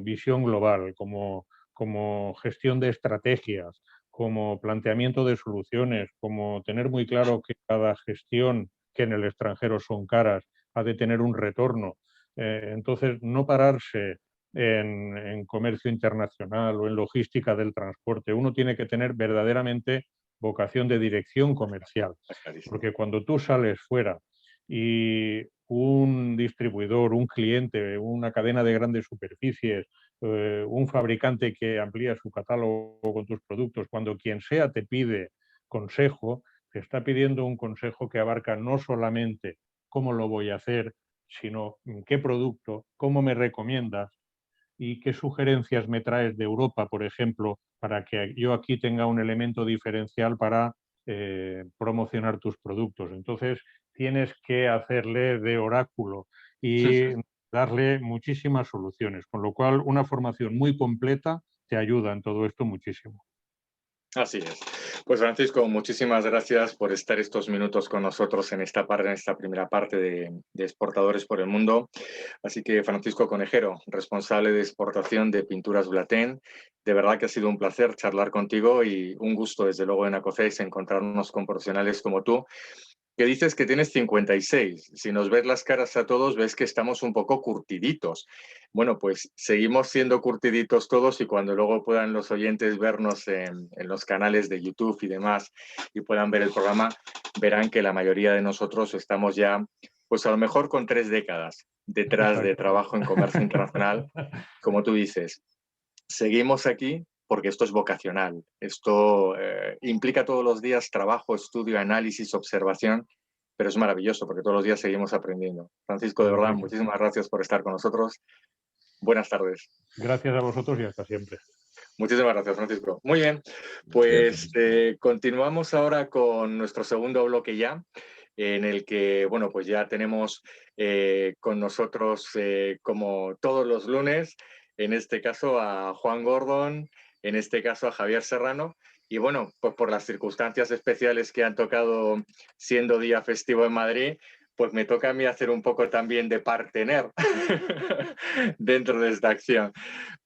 visión global, como gestión de estrategias, como planteamiento de soluciones, como tener muy claro que cada gestión, que en el extranjero son caras, ha de tener un retorno. Entonces, no pararse en comercio internacional o en logística del transporte. Uno tiene que tener verdaderamente vocación de dirección comercial, porque cuando tú sales fuera y un distribuidor, un cliente, una cadena de grandes superficies, un fabricante que amplía su catálogo con tus productos, cuando quien sea te pide consejo, te está pidiendo un consejo que abarca no solamente cómo lo voy a hacer, sino qué producto, cómo me recomiendas y qué sugerencias me traes de Europa, por ejemplo, para que yo aquí tenga un elemento diferencial para promocionar tus productos. Entonces, tienes que hacerle de oráculo y darle muchísimas soluciones, con lo cual una formación muy completa te ayuda en todo esto muchísimo. Así es. Pues Francisco, muchísimas gracias por estar estos minutos con nosotros en esta primera parte de Exportadores por el Mundo. Así que Francisco Conejero, responsable de exportación de Pinturas Blaten, de verdad que ha sido un placer charlar contigo y un gusto desde luego en Acofex encontrarnos con profesionales como tú, que dices que tienes 56. Si nos ves las caras a todos, ves que estamos un poco curtiditos. Bueno, pues seguimos siendo curtiditos todos y cuando luego puedan los oyentes vernos en los canales de YouTube y demás y puedan ver el programa, verán que la mayoría de nosotros estamos ya, pues a lo mejor con 3 décadas detrás de trabajo en comercio internacional. Como tú dices, seguimos aquí porque esto es vocacional. Esto implica todos los días trabajo, estudio, análisis, observación, pero es maravilloso porque todos los días seguimos aprendiendo. Francisco, de verdad, muchísimas gracias por estar con nosotros. Buenas tardes. Gracias a vosotros y hasta siempre. Muchísimas gracias, Francisco. Muy bien, pues continuamos ahora con nuestro segundo bloque ya, en el que, bueno, pues ya tenemos con nosotros, como todos los lunes, en este caso a Juan Gordon, en este caso a Javier Serrano, y bueno, pues por las circunstancias especiales que han tocado siendo día festivo en Madrid, pues me toca a mí hacer un poco también de partener dentro de esta acción.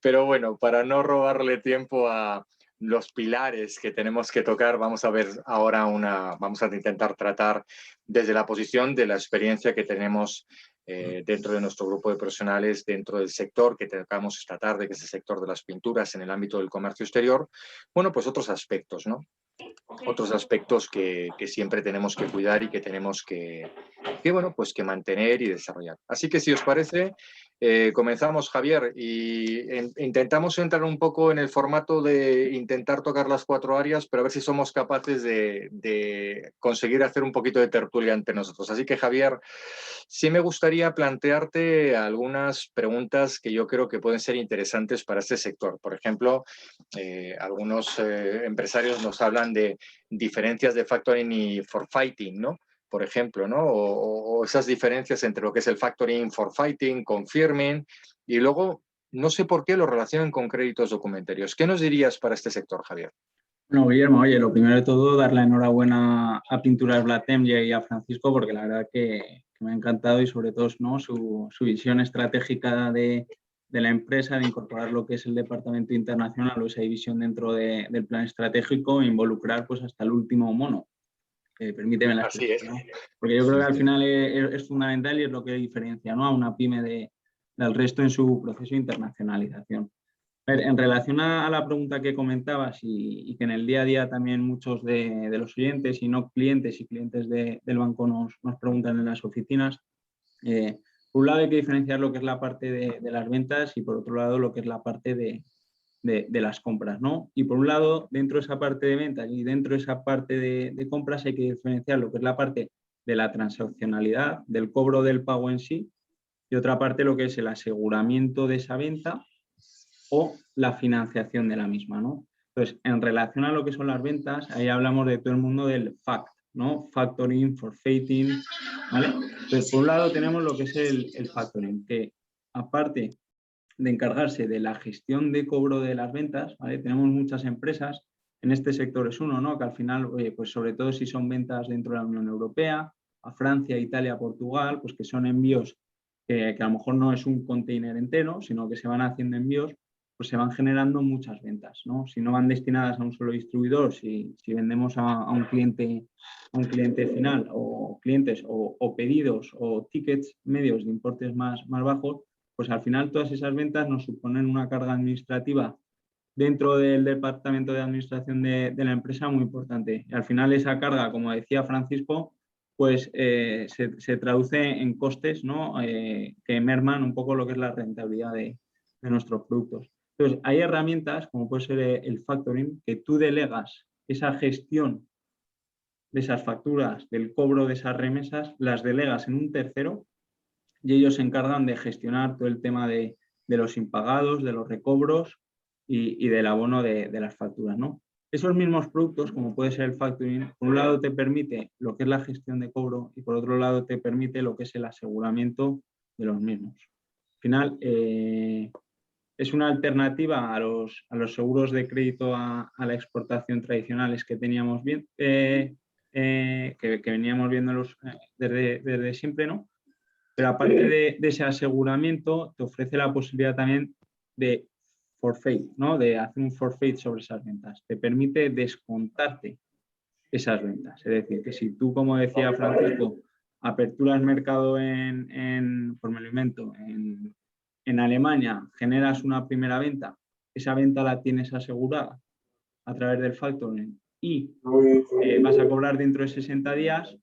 Pero bueno, para no robarle tiempo a los pilares que tenemos que tocar, vamos a ver ahora vamos a intentar tratar desde la posición de la experiencia que tenemos dentro de nuestro grupo de profesionales, dentro del sector que tocamos esta tarde, que es el sector de las pinturas en el ámbito del comercio exterior. Bueno, pues otros aspectos, ¿no? Otros aspectos que siempre tenemos que cuidar y que tenemos que bueno, pues que mantener y desarrollar. Así que si os parece, Comenzamos, Javier, y intentamos entrar un poco en el formato de intentar tocar las 4 áreas, pero a ver si somos capaces de conseguir hacer un poquito de tertulia entre nosotros. Así que, Javier, sí me gustaría plantearte algunas preguntas que yo creo que pueden ser interesantes para este sector. Por ejemplo, algunos empresarios nos hablan de diferencias de factoring y forfaiting, ¿no? Por ejemplo, ¿no? O esas diferencias entre lo que es el factoring, forfaiting, confirming, y luego, no sé por qué lo relacionan con créditos documentarios. ¿Qué nos dirías para este sector, Javier? Bueno, Guillermo, oye, lo primero de todo, dar la enhorabuena a Pinturas Blatem y a Francisco, porque la verdad que me ha encantado y sobre todo, ¿no?, su visión estratégica de la empresa, de incorporar lo que es el departamento internacional o esa división dentro del plan estratégico e involucrar pues hasta el último mono. Permíteme la expresión, ¿no? Porque yo creo que al final es fundamental y es lo que diferencia, ¿no?, a una pyme del resto en su proceso de internacionalización. A ver, en relación a la pregunta que comentabas y que en el día a día también muchos de los oyentes y no clientes y clientes del banco nos preguntan en las oficinas, por un lado hay que diferenciar lo que es la parte de las ventas y por otro lado lo que es la parte de las compras, ¿no? Y por un lado, dentro de esa parte de ventas y dentro de esa parte de compras hay que diferenciar lo que es la parte de la transaccionalidad, del cobro del pago en sí, y otra parte lo que es el aseguramiento de esa venta o la financiación de la misma, ¿no? Entonces, en relación a lo que son las ventas, ahí hablamos de todo el mundo del FACT, ¿no? Factoring, forfaiting, ¿vale? Entonces, por un lado tenemos lo que es el factoring, que aparte de encargarse de la gestión de cobro de las ventas, ¿vale? Tenemos muchas empresas, en este sector es uno, ¿no?, que al final, pues sobre todo si son ventas dentro de la Unión Europea, a Francia, Italia, Portugal, pues que son envíos que a lo mejor no es un container entero, sino que se van haciendo envíos, pues se van generando muchas ventas, ¿no? Si no van destinadas a un solo distribuidor, si vendemos a un cliente final o clientes o pedidos o tickets medios de importes más bajos, pues al final todas esas ventas nos suponen una carga administrativa dentro del departamento de administración de la empresa muy importante. Y al final esa carga, como decía Francisco, pues se traduce en costes, ¿no?, que merman un poco lo que es la rentabilidad de nuestros productos. Entonces, hay herramientas, como puede ser el factoring, que tú delegas esa gestión de esas facturas, del cobro de esas remesas, las delegas en un tercero y ellos se encargan de gestionar todo el tema de los impagados, de los recobros y del abono de las facturas, ¿no? Esos mismos productos, como puede ser el factoring, por un lado te permite lo que es la gestión de cobro y por otro lado te permite lo que es el aseguramiento de los mismos. Al final, es una alternativa a los seguros de crédito a la exportación tradicionales que teníamos bien, que veníamos viendo desde siempre, ¿no? Pero aparte de ese aseguramiento, te ofrece la posibilidad también de forfait, ¿no?, de hacer un forfait sobre esas ventas. Te permite descontarte esas ventas. Es decir, que si tú, como decía Francisco, aperturas mercado por me lo invento, en Alemania, generas una primera venta, esa venta la tienes asegurada a través del factoring y vas a cobrar dentro de 60 días,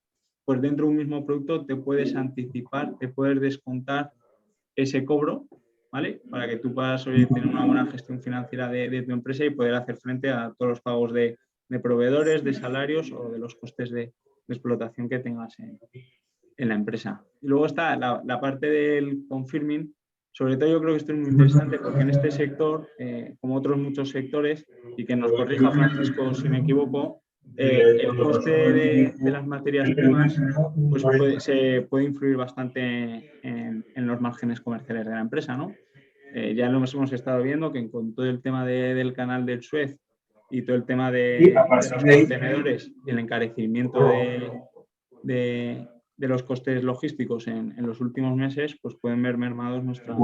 pues dentro de un mismo producto te puedes anticipar, te puedes descontar ese cobro, ¿vale?, para que tú puedas tener una buena gestión financiera de tu empresa y poder hacer frente a todos los pagos de proveedores, de salarios o de los costes de explotación que tengas en la empresa. Y luego está la parte del confirming. Sobre todo yo creo que esto es muy interesante porque en este sector, como otros muchos sectores, y que nos corrija Francisco si me equivoco, el coste de las materias primas pues se puede influir bastante en los márgenes comerciales de la empresa, ¿no? Ya lo hemos estado viendo que con todo el tema del canal del Suez y todo el tema de los contenedores y el encarecimiento de los costes logísticos en los últimos meses, pues pueden ver mermados nuestra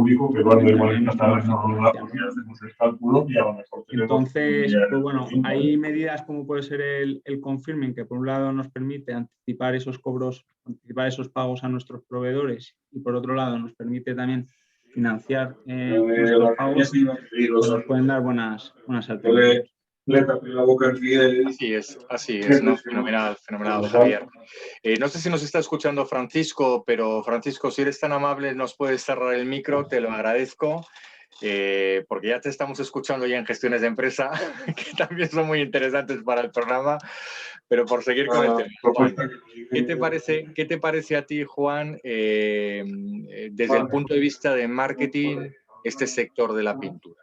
Entonces, pues bueno, hay medidas como puede ser el confirming, que por un lado nos permite anticipar esos cobros, anticipar esos pagos a nuestros proveedores y por otro lado nos permite también financiar nuestros pagos, pues nos pueden dar buenas alternativas. Le tapé la boca al Fidel. Así es, ¿no? Fenomenal, Javier. No sé si nos está escuchando Francisco, pero Francisco, si eres tan amable, nos puedes cerrar el micro, te lo agradezco, porque ya te estamos escuchando ya en gestiones de empresa, que también son muy interesantes para el programa, pero por seguir con el tema. Juan, ¿qué te parece a ti, Juan, desde el punto de vista de marketing, este sector de la pintura?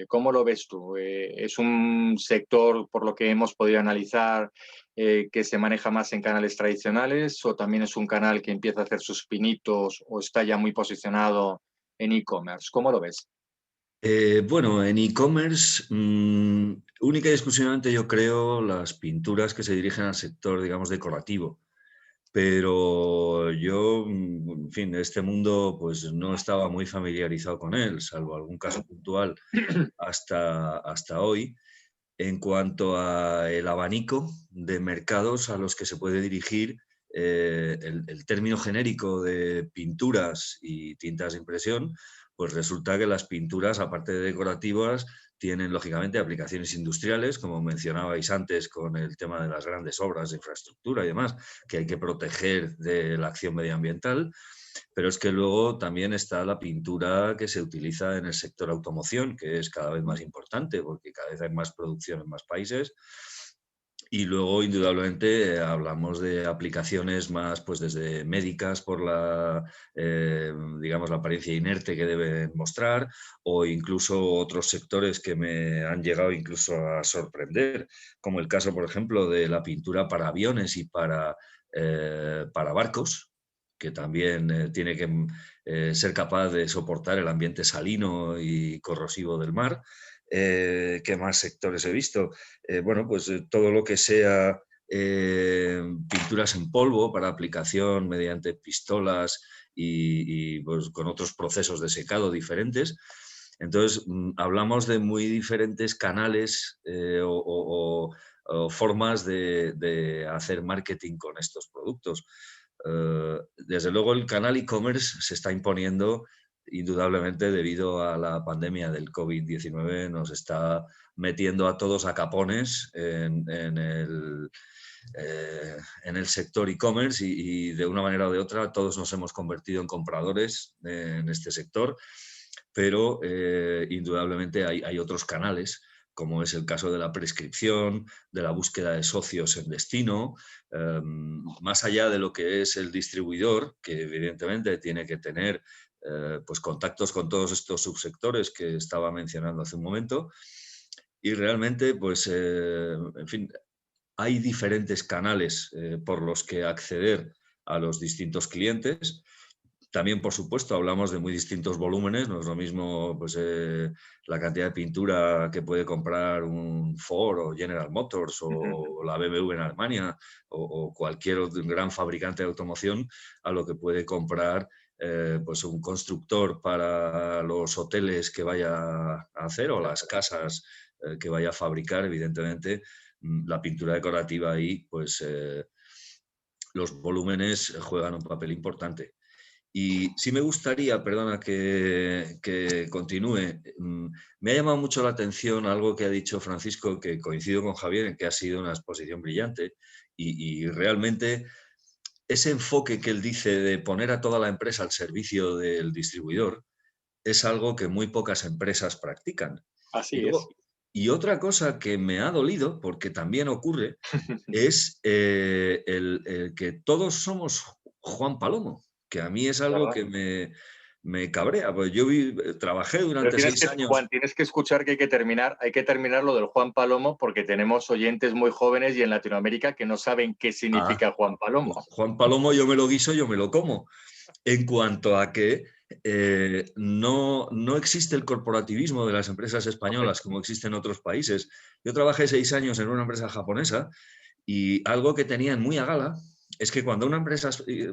¿Cómo lo ves tú? ¿Es un sector, por lo que hemos podido analizar, que se maneja más en canales tradicionales o también es un canal que empieza a hacer sus pinitos o está ya muy posicionado en e-commerce? ¿Cómo lo ves? Bueno, en e-commerce, única y exclusivamente yo creo las pinturas que se dirigen al sector, digamos, decorativo. Pero yo, en fin, este mundo pues no estaba muy familiarizado con él, salvo algún caso puntual hasta hoy. En cuanto a el abanico de mercados a los que se puede dirigir, el término genérico de pinturas y tintas de impresión, pues resulta que las pinturas, aparte de decorativas, tienen lógicamente aplicaciones industriales, como mencionabais antes con el tema de las grandes obras de infraestructura y demás, que hay que proteger de la acción medioambiental. Pero es que luego también está la pintura que se utiliza en el sector automoción, que es cada vez más importante porque cada vez hay más producción en más países. Y luego, indudablemente, hablamos de aplicaciones más, pues desde médicas por la, digamos, la apariencia inerte que deben mostrar, o incluso otros sectores que me han llegado incluso a sorprender, como el caso, por ejemplo, de la pintura para aviones y para barcos, que también tiene que ser capaz de soportar el ambiente salino y corrosivo del mar. ¿Qué más sectores he visto? Bueno, pues todo lo que sea pinturas en polvo para aplicación mediante pistolas y pues, con otros procesos de secado diferentes. Entonces, hablamos de muy diferentes canales o formas de hacer marketing con estos productos. Desde luego, el canal e-commerce se está imponiendo indudablemente debido a la pandemia del COVID-19, nos está metiendo a todos a capones en el sector e-commerce y de una manera o de otra todos nos hemos convertido en compradores en este sector, pero indudablemente hay otros canales, como es el caso de la prescripción, de la búsqueda de socios en destino, más allá de lo que es el distribuidor, que evidentemente tiene que tener pues contactos con todos estos subsectores que estaba mencionando hace un momento. Y realmente, pues, en fin, hay diferentes canales por los que acceder a los distintos clientes. También, por supuesto, hablamos de muy distintos volúmenes. No es lo mismo pues, la cantidad de pintura que puede comprar un Ford o General Motors o la BMW en Alemania o cualquier gran fabricante de automoción a lo que puede comprar pues un constructor para los hoteles que vaya a hacer o las casas que vaya a fabricar. Evidentemente, la pintura decorativa ahí, pues los volúmenes juegan un papel importante. Y sí me gustaría, perdona que continúe, me ha llamado mucho la atención algo que ha dicho Francisco, que coincido con Javier en que ha sido una exposición brillante y realmente ese enfoque que él dice de poner a toda la empresa al servicio del distribuidor es algo que muy pocas empresas practican. Así es. Y otra cosa que me ha dolido, porque también ocurre, es el que todos somos Juan Palomo, que a mí es algo que me cabrea. Pues yo trabajé durante 6 años. Juan, tienes que escuchar que hay que terminar lo del Juan Palomo, porque tenemos oyentes muy jóvenes y en Latinoamérica que no saben qué significa Juan Palomo. Juan Palomo yo me lo guiso, yo me lo como. En cuanto a que no existe el corporativismo de las empresas españolas como existe en otros países. Yo trabajé 6 años en una empresa japonesa y algo que tenían muy a gala es que cuando una empresa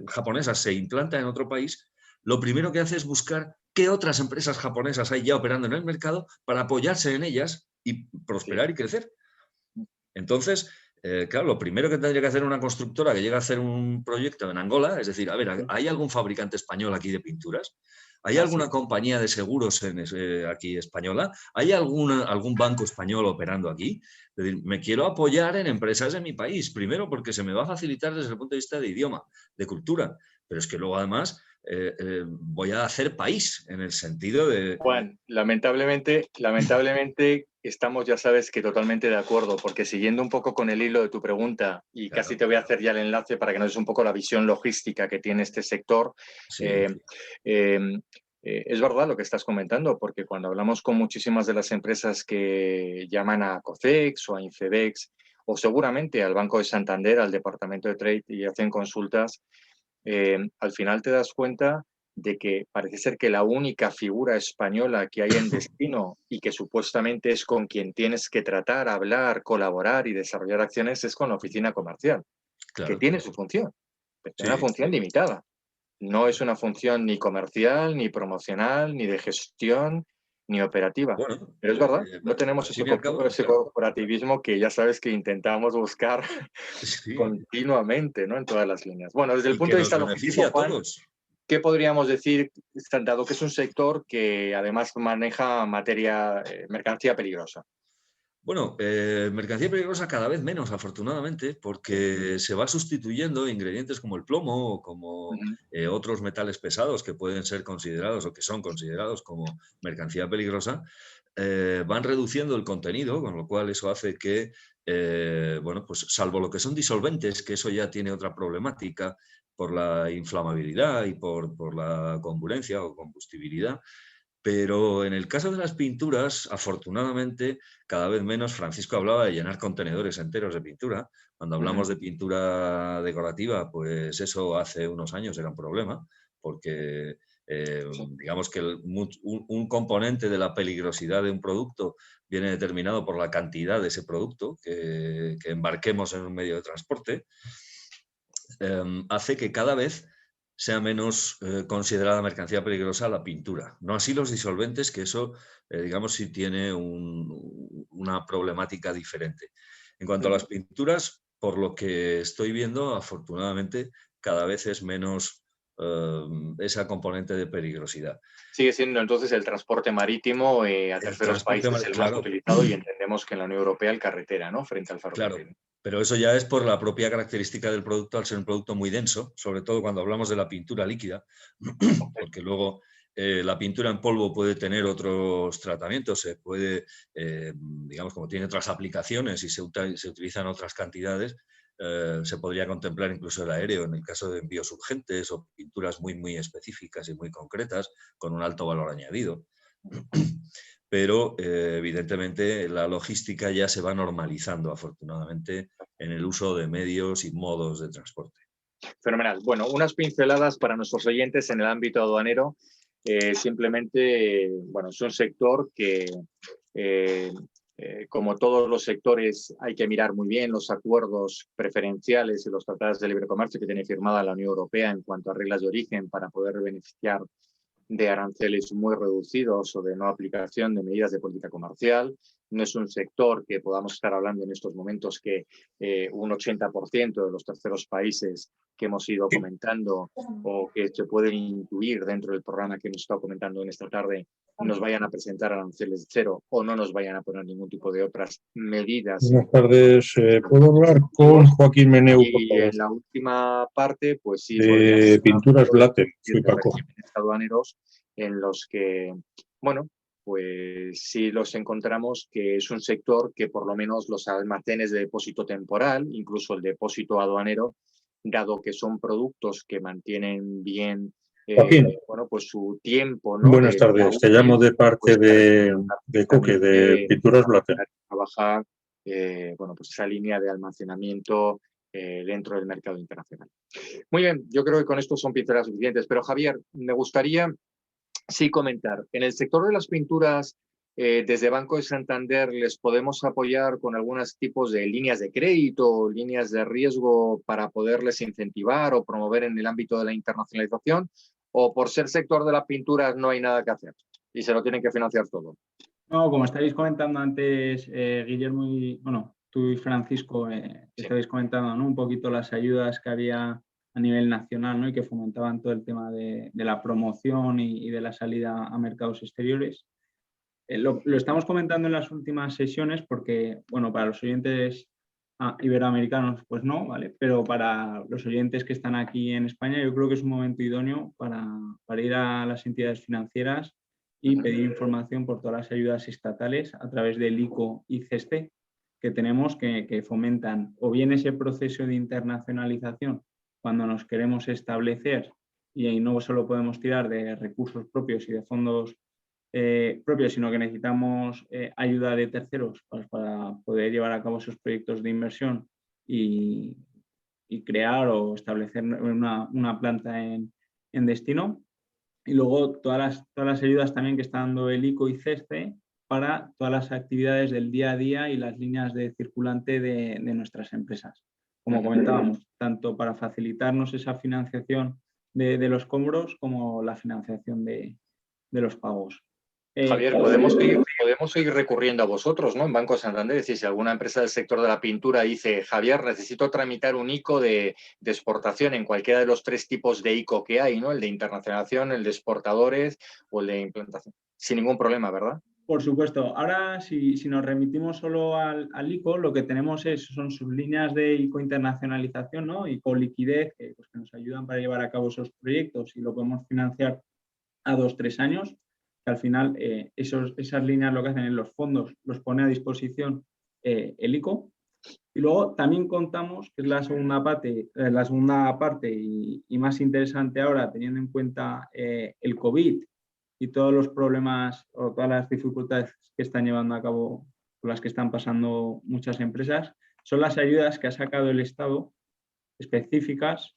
japonesa se implanta en otro país, lo primero que hace es buscar qué otras empresas japonesas hay ya operando en el mercado para apoyarse en ellas y prosperar y crecer. Entonces, claro, lo primero que tendría que hacer una constructora que llega a hacer un proyecto en Angola es decir, a ver, ¿hay algún fabricante español aquí de pinturas? ¿Hay alguna compañía de seguros aquí española? ¿Hay algún banco español operando aquí? Es decir, me quiero apoyar en empresas de mi país, primero porque se me va a facilitar desde el punto de vista de idioma, de cultura, pero es que luego además voy a hacer país en el sentido de... Juan, lamentablemente estamos, ya sabes, que totalmente de acuerdo, porque siguiendo un poco con el hilo de tu pregunta, y Claro. casi te voy a hacer ya el enlace para que nos des un poco la visión logística que tiene este sector. Sí. Es verdad lo que estás comentando, porque cuando hablamos con muchísimas de las empresas que llaman a COCEX o a Infebex, o seguramente al Banco de Santander, al Departamento de Trade, y hacen consultas, al final te das cuenta de que parece ser que la única figura española que hay en destino y que supuestamente es con quien tienes que tratar, hablar, colaborar y desarrollar acciones es con la oficina comercial, Claro. que tiene su función, pero tiene una Sí. función limitada. No es una función ni comercial, ni promocional, ni de gestión, ni operativa. Bueno, pero es verdad, no tenemos al ese fin y al cabo, ese claro. corporativismo que ya sabes que intentamos buscar Sí. continuamente, ¿no? En todas las líneas. Bueno, desde el Y punto que de nos vista beneficia logístico, a Juan, todos. ¿qué podríamos decir, dado que es un sector que además maneja mercancía peligrosa? Bueno, mercancía peligrosa cada vez menos, afortunadamente, porque se va sustituyendo ingredientes como el plomo o como otros metales pesados que pueden ser considerados o que son considerados como mercancía peligrosa, van reduciendo el contenido, con lo cual eso hace que, bueno, pues salvo lo que son disolventes, que eso ya tiene otra problemática por la inflamabilidad y por la comburencia o combustibilidad. Pero en el caso de las pinturas, afortunadamente, cada vez menos. Francisco hablaba de llenar contenedores enteros de pintura. Cuando hablamos de pintura decorativa, pues eso hace unos años era un problema, porque digamos que un componente de la peligrosidad de un producto viene determinado por la cantidad de ese producto que embarquemos en un medio de transporte. Hace que cada vez sea menos considerada mercancía peligrosa la pintura. No así los disolventes, que eso, digamos, sí tiene una problemática diferente. En cuanto a las pinturas, por lo que estoy viendo, afortunadamente, cada vez es menos esa componente de peligrosidad. Sigue siendo entonces el transporte marítimo a terceros países el más utilizado, y entendemos que en la Unión Europea el carretera, ¿no? Frente al ferrocarril. Claro, pero eso ya es por la propia característica del producto, al ser un producto muy denso, sobre todo cuando hablamos de la pintura líquida, porque luego la pintura en polvo puede tener otros tratamientos, se puede, digamos, como tiene otras aplicaciones y se utilizan otras cantidades, se podría contemplar incluso el aéreo en el caso de envíos urgentes o pinturas muy, muy específicas y muy concretas con un alto valor añadido. Pero evidentemente la logística ya se va normalizando, afortunadamente, en el uso de medios y modos de transporte. Fenomenal. Bueno, unas pinceladas para nuestros oyentes en el ámbito aduanero. Simplemente, bueno, es un sector que, como todos los sectores, hay que mirar muy bien los acuerdos preferenciales y los tratados de libre comercio que tiene firmada la Unión Europea en cuanto a reglas de origen para poder beneficiar de aranceles muy reducidos o de no aplicación de medidas de política comercial. No es un sector que podamos estar hablando en estos momentos que un 80% de los terceros países que hemos ido comentando o que se pueden incluir dentro del programa que hemos estado comentando en esta tarde nos vayan a presentar aranceles cero o no nos vayan a poner ningún tipo de otras medidas. Buenas tardes. ¿Puedo hablar con Joaquín Meneu, por Y favor? en la última parte, pues sí, de Pinturas Blatten, soy Paco. Aduaneros en los que, bueno, pues sí los encontramos que es un sector que por lo menos los almacenes de depósito temporal, incluso el depósito aduanero, dado que son productos que mantienen bien bueno, pues su tiempo, ¿no? Buenas tardes, te llamo de parte de Coque, de Pinturas Blatten. Trabajar, bueno, pues esa línea de almacenamiento dentro del mercado internacional. Muy bien, yo creo que con esto son pinceladas suficientes, pero Javier, me gustaría sí comentar, en el sector de las pinturas, desde Banco de Santander, ¿les podemos apoyar con algunos tipos de líneas de crédito, líneas de riesgo para poderles incentivar o promover en el ámbito de la internacionalización? ¿O por ser sector de las pinturas no hay nada que hacer y se lo tienen que financiar todo? No, como estáis comentando antes, Guillermo, tú y Francisco estabais comentando, ¿no? Un poquito las ayudas que había a nivel nacional, ¿no? Y que fomentaban todo el tema de la promoción y de la salida a mercados exteriores. Lo estamos comentando en las últimas sesiones porque, bueno, para los oyentes iberoamericanos, pues no, ¿vale? Pero para los oyentes que están aquí en España, yo creo que es un momento idóneo para ir a las entidades financieras y pedir información por todas las ayudas estatales a través del ICO y CESTE que tenemos que fomentan o bien ese proceso de internacionalización cuando nos queremos establecer y ahí no solo podemos tirar de recursos propios y de fondos propios, sino que necesitamos ayuda de terceros pues, para poder llevar a cabo esos proyectos de inversión y crear o establecer una planta en destino. Y luego todas las ayudas también que está dando el ICO y CESTE para todas las actividades del día a día y las líneas de circulante de nuestras empresas. Como comentábamos, tanto para facilitarnos esa financiación de los cobros como la financiación de los pagos. Javier, podemos seguir recurriendo a vosotros, ¿no? En Banco Santander, si alguna empresa del sector de la pintura dice, Javier, necesito tramitar un ICO de exportación en cualquiera de los 3 tipos de ICO que hay, ¿no? El de internacionalización, el de exportadores o el de implantación. Sin ningún problema, ¿verdad? Por supuesto. Ahora, si nos remitimos solo al ICO, lo que tenemos son sus líneas de ICO internacionalización, ¿no? ICO liquidez, que nos ayudan para llevar a cabo esos proyectos y lo podemos financiar a 2-3 años. Que al final esas líneas lo que hacen es los fondos los pone a disposición el ICO. Y luego también contamos, que es la segunda parte y más interesante ahora, teniendo en cuenta el COVID y todos los problemas o todas las dificultades que están llevando a cabo, por las que están pasando muchas empresas, son las ayudas que ha sacado el Estado específicas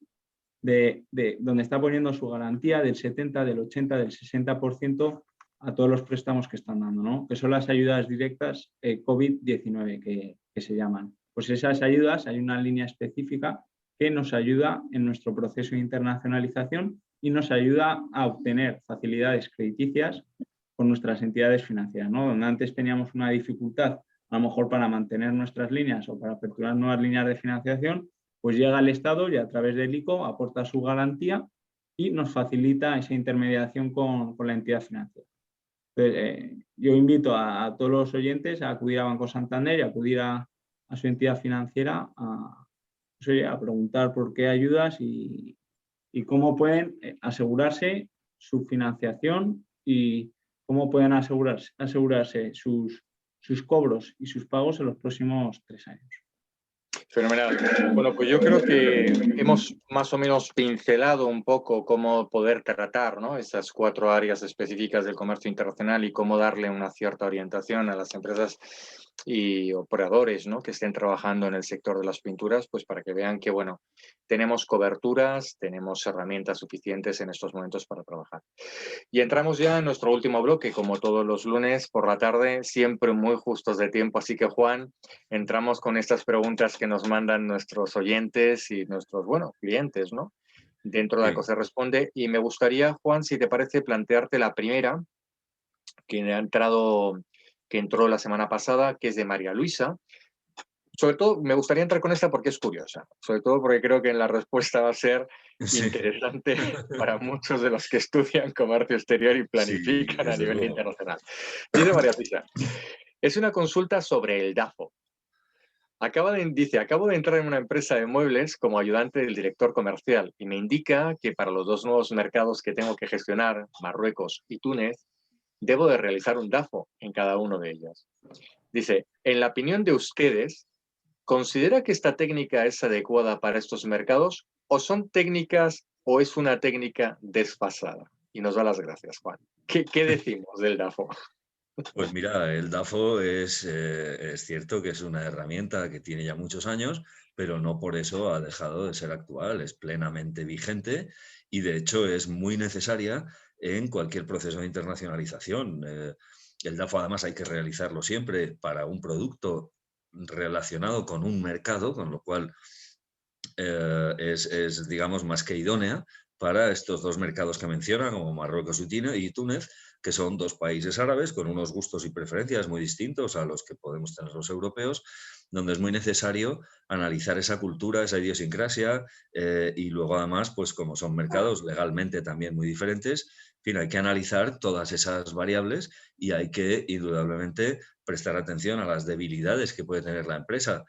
de donde está poniendo su garantía del 70, del 80, del 60% a todos los préstamos que están dando, ¿no? Que son las ayudas directas COVID-19 que se llaman. Pues esas ayudas, hay una línea específica que nos ayuda en nuestro proceso de internacionalización y nos ayuda a obtener facilidades crediticias con nuestras entidades financieras, ¿no? Donde antes teníamos una dificultad, a lo mejor para mantener nuestras líneas o para aperturar nuevas líneas de financiación, pues llega el Estado y a través del ICO aporta su garantía y nos facilita esa intermediación con la entidad financiera. Entonces, yo invito a todos los oyentes a acudir a Banco Santander y acudir a su entidad financiera a preguntar por qué ayudas y cómo pueden asegurarse su financiación y cómo pueden asegurarse sus cobros y sus pagos en los próximos 3 años. Fenomenal. Bueno, pues yo creo que hemos más o menos pincelado un poco cómo poder tratar, ¿no? Esas 4 áreas específicas del comercio internacional y cómo darle una cierta orientación a las empresas y operadores, ¿no? Que estén trabajando en el sector de las pinturas, pues para que vean que, bueno, tenemos coberturas, tenemos herramientas suficientes en estos momentos para trabajar. Y entramos ya en nuestro último bloque, como todos los lunes por la tarde, siempre muy justos de tiempo. Así que, Juan, entramos con estas preguntas que nos mandan nuestros oyentes y nuestros, bueno, clientes, ¿no? Dentro de la cosa responde. Y me gustaría, Juan, si te parece, plantearte la primera, que entró la semana pasada, que es de María Luisa. Sobre todo, me gustaría entrar con esta porque es curiosa, sobre todo porque creo que la respuesta va a ser interesante para muchos de los que estudian comercio exterior y planifican a nivel internacional. Dice María Luisa, es una consulta sobre el DAFO. Acabo de entrar en una empresa de muebles como ayudante del director comercial y me indica que para los 2 nuevos mercados que tengo que gestionar, Marruecos y Túnez, debo de realizar un DAFO en cada uno de ellos. Dice, en la opinión de ustedes, ¿considera que esta técnica es adecuada para estos mercados o son técnicas o es una técnica desfasada? Y nos da las gracias, Juan. ¿Qué decimos del DAFO? Pues mira, el DAFO es cierto que es una herramienta que tiene ya muchos años, pero no por eso ha dejado de ser actual, es plenamente vigente y de hecho es muy necesaria en cualquier proceso de internacionalización. El DAFO además hay que realizarlo siempre para un producto relacionado con un mercado, con lo cual es, digamos, más que idónea para estos dos mercados que mencionan, como Marruecos y Túnez, que son dos países árabes con unos gustos y preferencias muy distintos a los que podemos tener los europeos, donde es muy necesario analizar esa cultura, esa idiosincrasia, y luego además, pues como son mercados legalmente también muy diferentes, en fin, hay que analizar todas esas variables y hay que indudablemente prestar atención a las debilidades que puede tener la empresa,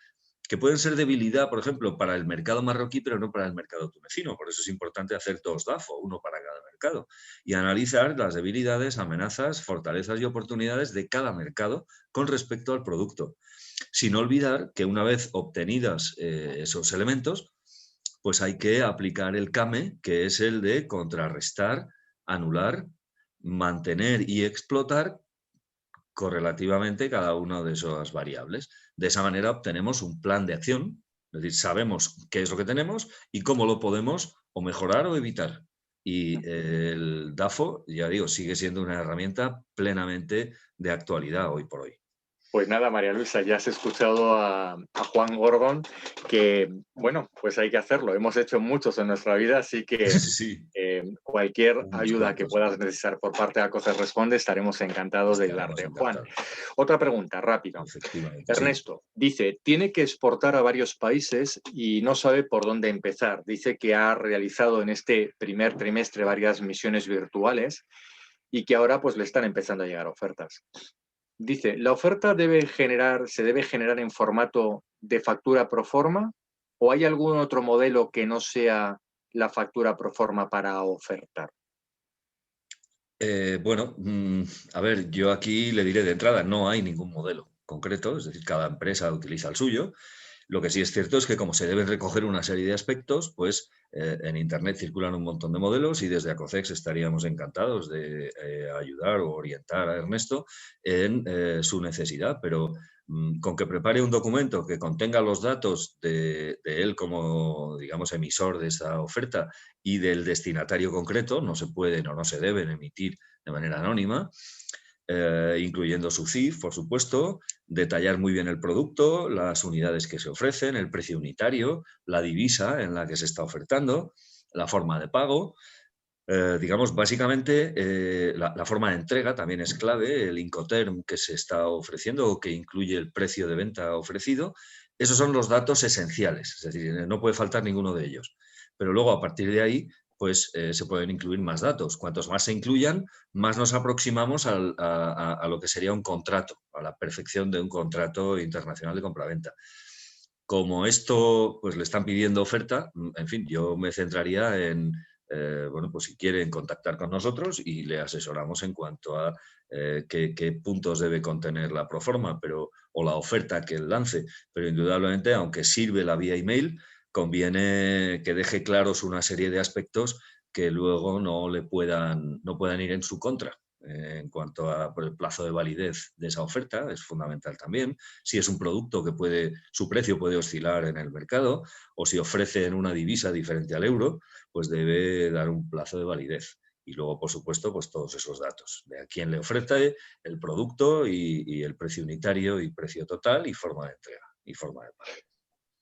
que pueden ser debilidad, por ejemplo, para el mercado marroquí, pero no para el mercado tunecino. Por eso es importante hacer 2 DAFO, uno para cada mercado, y analizar las debilidades, amenazas, fortalezas y oportunidades de cada mercado con respecto al producto. Sin olvidar que una vez obtenidos esos elementos, pues hay que aplicar el CAME, que es el de contrarrestar, anular, mantener y explotar correlativamente cada una de esas variables. De esa manera obtenemos un plan de acción, es decir, sabemos qué es lo que tenemos y cómo lo podemos o mejorar o evitar. Y el DAFO, ya digo, sigue siendo una herramienta plenamente de actualidad hoy por hoy. Pues nada, María Luisa, ya has escuchado a Juan Gordon, que, bueno, pues hay que hacerlo. Hemos hecho muchos en nuestra vida, así que sí. cualquier ayuda que puedas necesitar por parte de ACOCER Responde, estaremos encantados de ayudarte. Juan, otra pregunta rápida. Ernesto dice, tiene que exportar a varios países y no sabe por dónde empezar. Dice que ha realizado en este primer trimestre varias misiones virtuales y que ahora pues le están empezando a llegar ofertas. Dice, ¿la oferta se debe generar en formato de factura pro forma o hay algún otro modelo que no sea la factura pro forma para ofertar? Bueno, a ver, yo aquí le diré de entrada, no hay ningún modelo concreto, es decir, cada empresa utiliza el suyo. Lo que sí es cierto es que como se deben recoger una serie de aspectos, pues en Internet circulan un montón de modelos y desde ACOCEX estaríamos encantados de ayudar o orientar a Ernesto en su necesidad, pero con que prepare un documento que contenga los datos de él como, digamos, emisor de esta oferta y del destinatario concreto, no se pueden o no se deben emitir de manera anónima, incluyendo su CIF, por supuesto, detallar muy bien el producto, las unidades que se ofrecen, el precio unitario, la divisa en la que se está ofertando, la forma de pago. Digamos, básicamente, la forma de entrega también es clave, el Incoterm que se está ofreciendo o que incluye el precio de venta ofrecido. Esos son los datos esenciales, es decir, no puede faltar ninguno de ellos. Pero luego, a partir de ahí, pues se pueden incluir más datos. Cuantos más se incluyan, más nos aproximamos a lo que sería un contrato, a la perfección de un contrato internacional de compraventa. Como esto pues le están pidiendo oferta, en fin, yo me centraría en, bueno, pues si quieren contactar con nosotros y le asesoramos en cuanto a qué puntos debe contener la proforma o la oferta que él lance. Pero indudablemente, aunque sirve la vía email, conviene que deje claros una serie de aspectos que luego no puedan ir en su contra. En cuanto a el plazo de validez de esa oferta, es fundamental también. Si es un producto que su precio puede oscilar en el mercado o si ofrecen una divisa diferente al euro, pues debe dar un plazo de validez. Y luego, por supuesto, pues todos esos datos de a quién le ofrece el producto y el precio unitario y precio total y forma de entrega y forma de pago.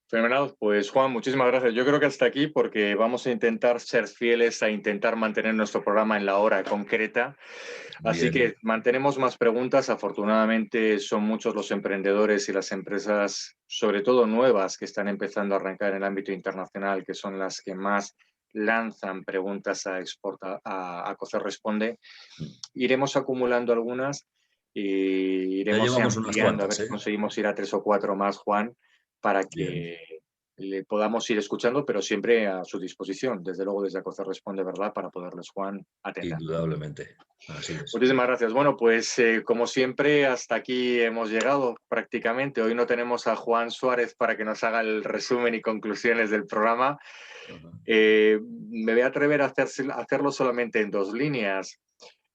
Fenomenal, pues Juan, muchísimas gracias. Yo creo que hasta aquí porque vamos a intentar ser fieles a intentar mantener nuestro programa en la hora concreta. Así que mantenemos más preguntas. Afortunadamente son muchos los emprendedores y las empresas, sobre todo nuevas, que están empezando a arrancar en el ámbito internacional, que son las que más lanzan preguntas a ACOCER Responde. Iremos acumulando algunas y iremos ampliando a ver si conseguimos ir a 3 o 4 más, Juan, para que le podamos ir escuchando, pero siempre a su disposición. Desde luego, desde ACOCER Responde, ¿verdad? Para poderles, Juan, atender. Indudablemente. Así es. Muchísimas gracias. Bueno, pues como siempre, hasta aquí hemos llegado prácticamente. Hoy no tenemos a Juan Suárez para que nos haga el resumen y conclusiones del programa. Me voy a atrever a hacerlo solamente en 2 líneas.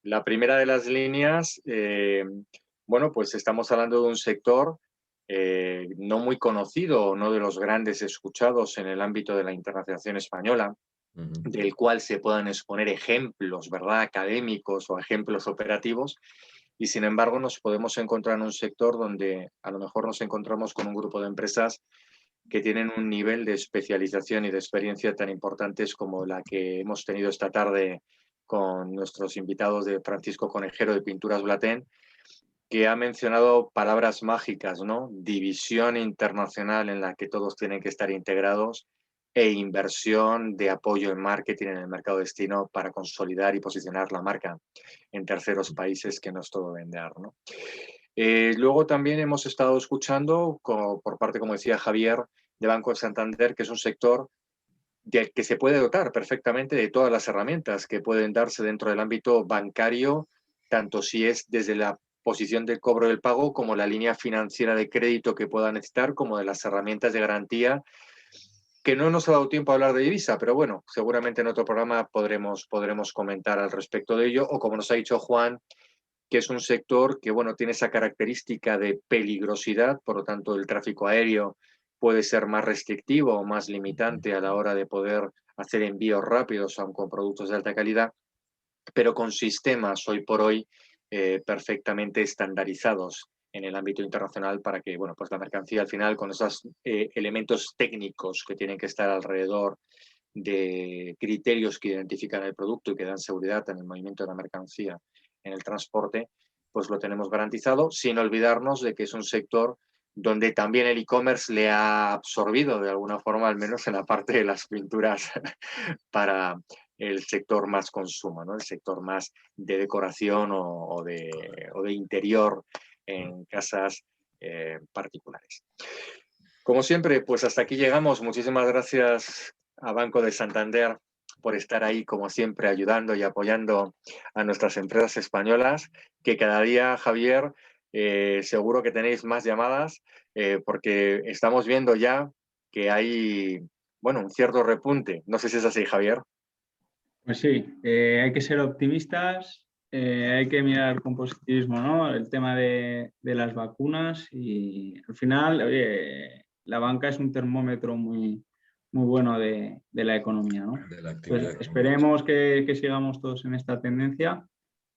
La primera de las líneas, bueno, pues estamos hablando de un sector no muy conocido, no de los grandes escuchados en el ámbito de la internacionalización española, del cual se puedan exponer ejemplos, ¿verdad?, académicos o ejemplos operativos, y sin embargo nos podemos encontrar en un sector donde a lo mejor nos encontramos con un grupo de empresas que tienen un nivel de especialización y de experiencia tan importantes como la que hemos tenido esta tarde con nuestros invitados de Francisco Conejero de Pinturas Blaten, que ha mencionado palabras mágicas, ¿no? División internacional en la que todos tienen que estar integrados e inversión de apoyo en marketing en el mercado destino para consolidar y posicionar la marca en terceros países, que no es todo vender, ¿no? Luego también hemos estado escuchando por parte, como decía Javier, de Banco de Santander, que es un sector del que se puede dotar perfectamente de todas las herramientas que pueden darse dentro del ámbito bancario, tanto si es desde la posición del cobro del pago como la línea financiera de crédito que pueda necesitar, como de las herramientas de garantía, que no nos ha dado tiempo a hablar de divisa, pero bueno, seguramente en otro programa podremos comentar al respecto de ello, o como nos ha dicho Juan, que es un sector que, bueno, tiene esa característica de peligrosidad, por lo tanto el tráfico aéreo puede ser más restrictivo o más limitante a la hora de poder hacer envíos rápidos, aun con productos de alta calidad, pero con sistemas hoy por hoy perfectamente estandarizados en el ámbito internacional para que, bueno, pues la mercancía al final, con esos elementos técnicos que tienen que estar alrededor de criterios que identifican el producto y que dan seguridad en el movimiento de la mercancía en el transporte, pues lo tenemos garantizado, sin olvidarnos de que es un sector donde también el e-commerce le ha absorbido de alguna forma, al menos en la parte de las pinturas para el sector más consumo, ¿no? El sector más de decoración o de interior en casas particulares. Como siempre, pues hasta aquí llegamos. Muchísimas gracias a Banco de Santander por estar ahí, como siempre, ayudando y apoyando a nuestras empresas españolas, que cada día, Javier, seguro que tenéis más llamadas, porque estamos viendo ya que hay, bueno, un cierto repunte. No sé si es así, Javier. Pues sí, hay que ser optimistas, hay que mirar con positivismo, ¿no? El tema de las vacunas, y al final, oye, la banca es un termómetro muy bueno de la economía, ¿no? De la actividad Pues esperemos que sigamos todos en esta tendencia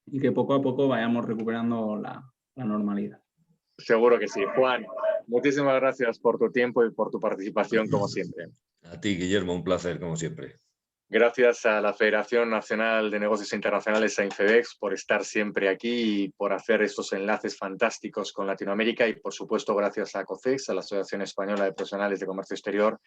y que poco a poco vayamos recuperando la normalidad. Seguro que sí. Juan, muchísimas gracias por tu tiempo y por tu participación, como siempre. A ti, Guillermo, un placer, como siempre. Gracias a la Federación Nacional de Negocios Internacionales, a Infedex, por estar siempre aquí y por hacer estos enlaces fantásticos con Latinoamérica, y por supuesto gracias a COCEX, a la Asociación Española de Profesionales de Comercio Exterior,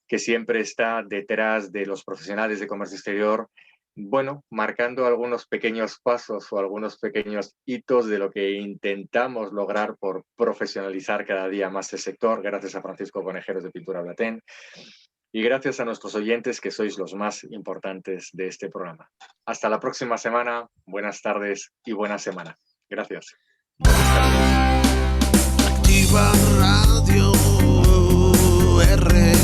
que siempre está detrás de los profesionales de comercio exterior, bueno, marcando algunos pequeños pasos o algunos pequeños hitos de lo que intentamos lograr por profesionalizar cada día más el sector. Gracias a Francisco Conejero de Pintura Blaten. Y gracias a nuestros oyentes, que sois los más importantes de este programa. Hasta la próxima semana. Buenas tardes y buena semana. Gracias. Activa Radio R.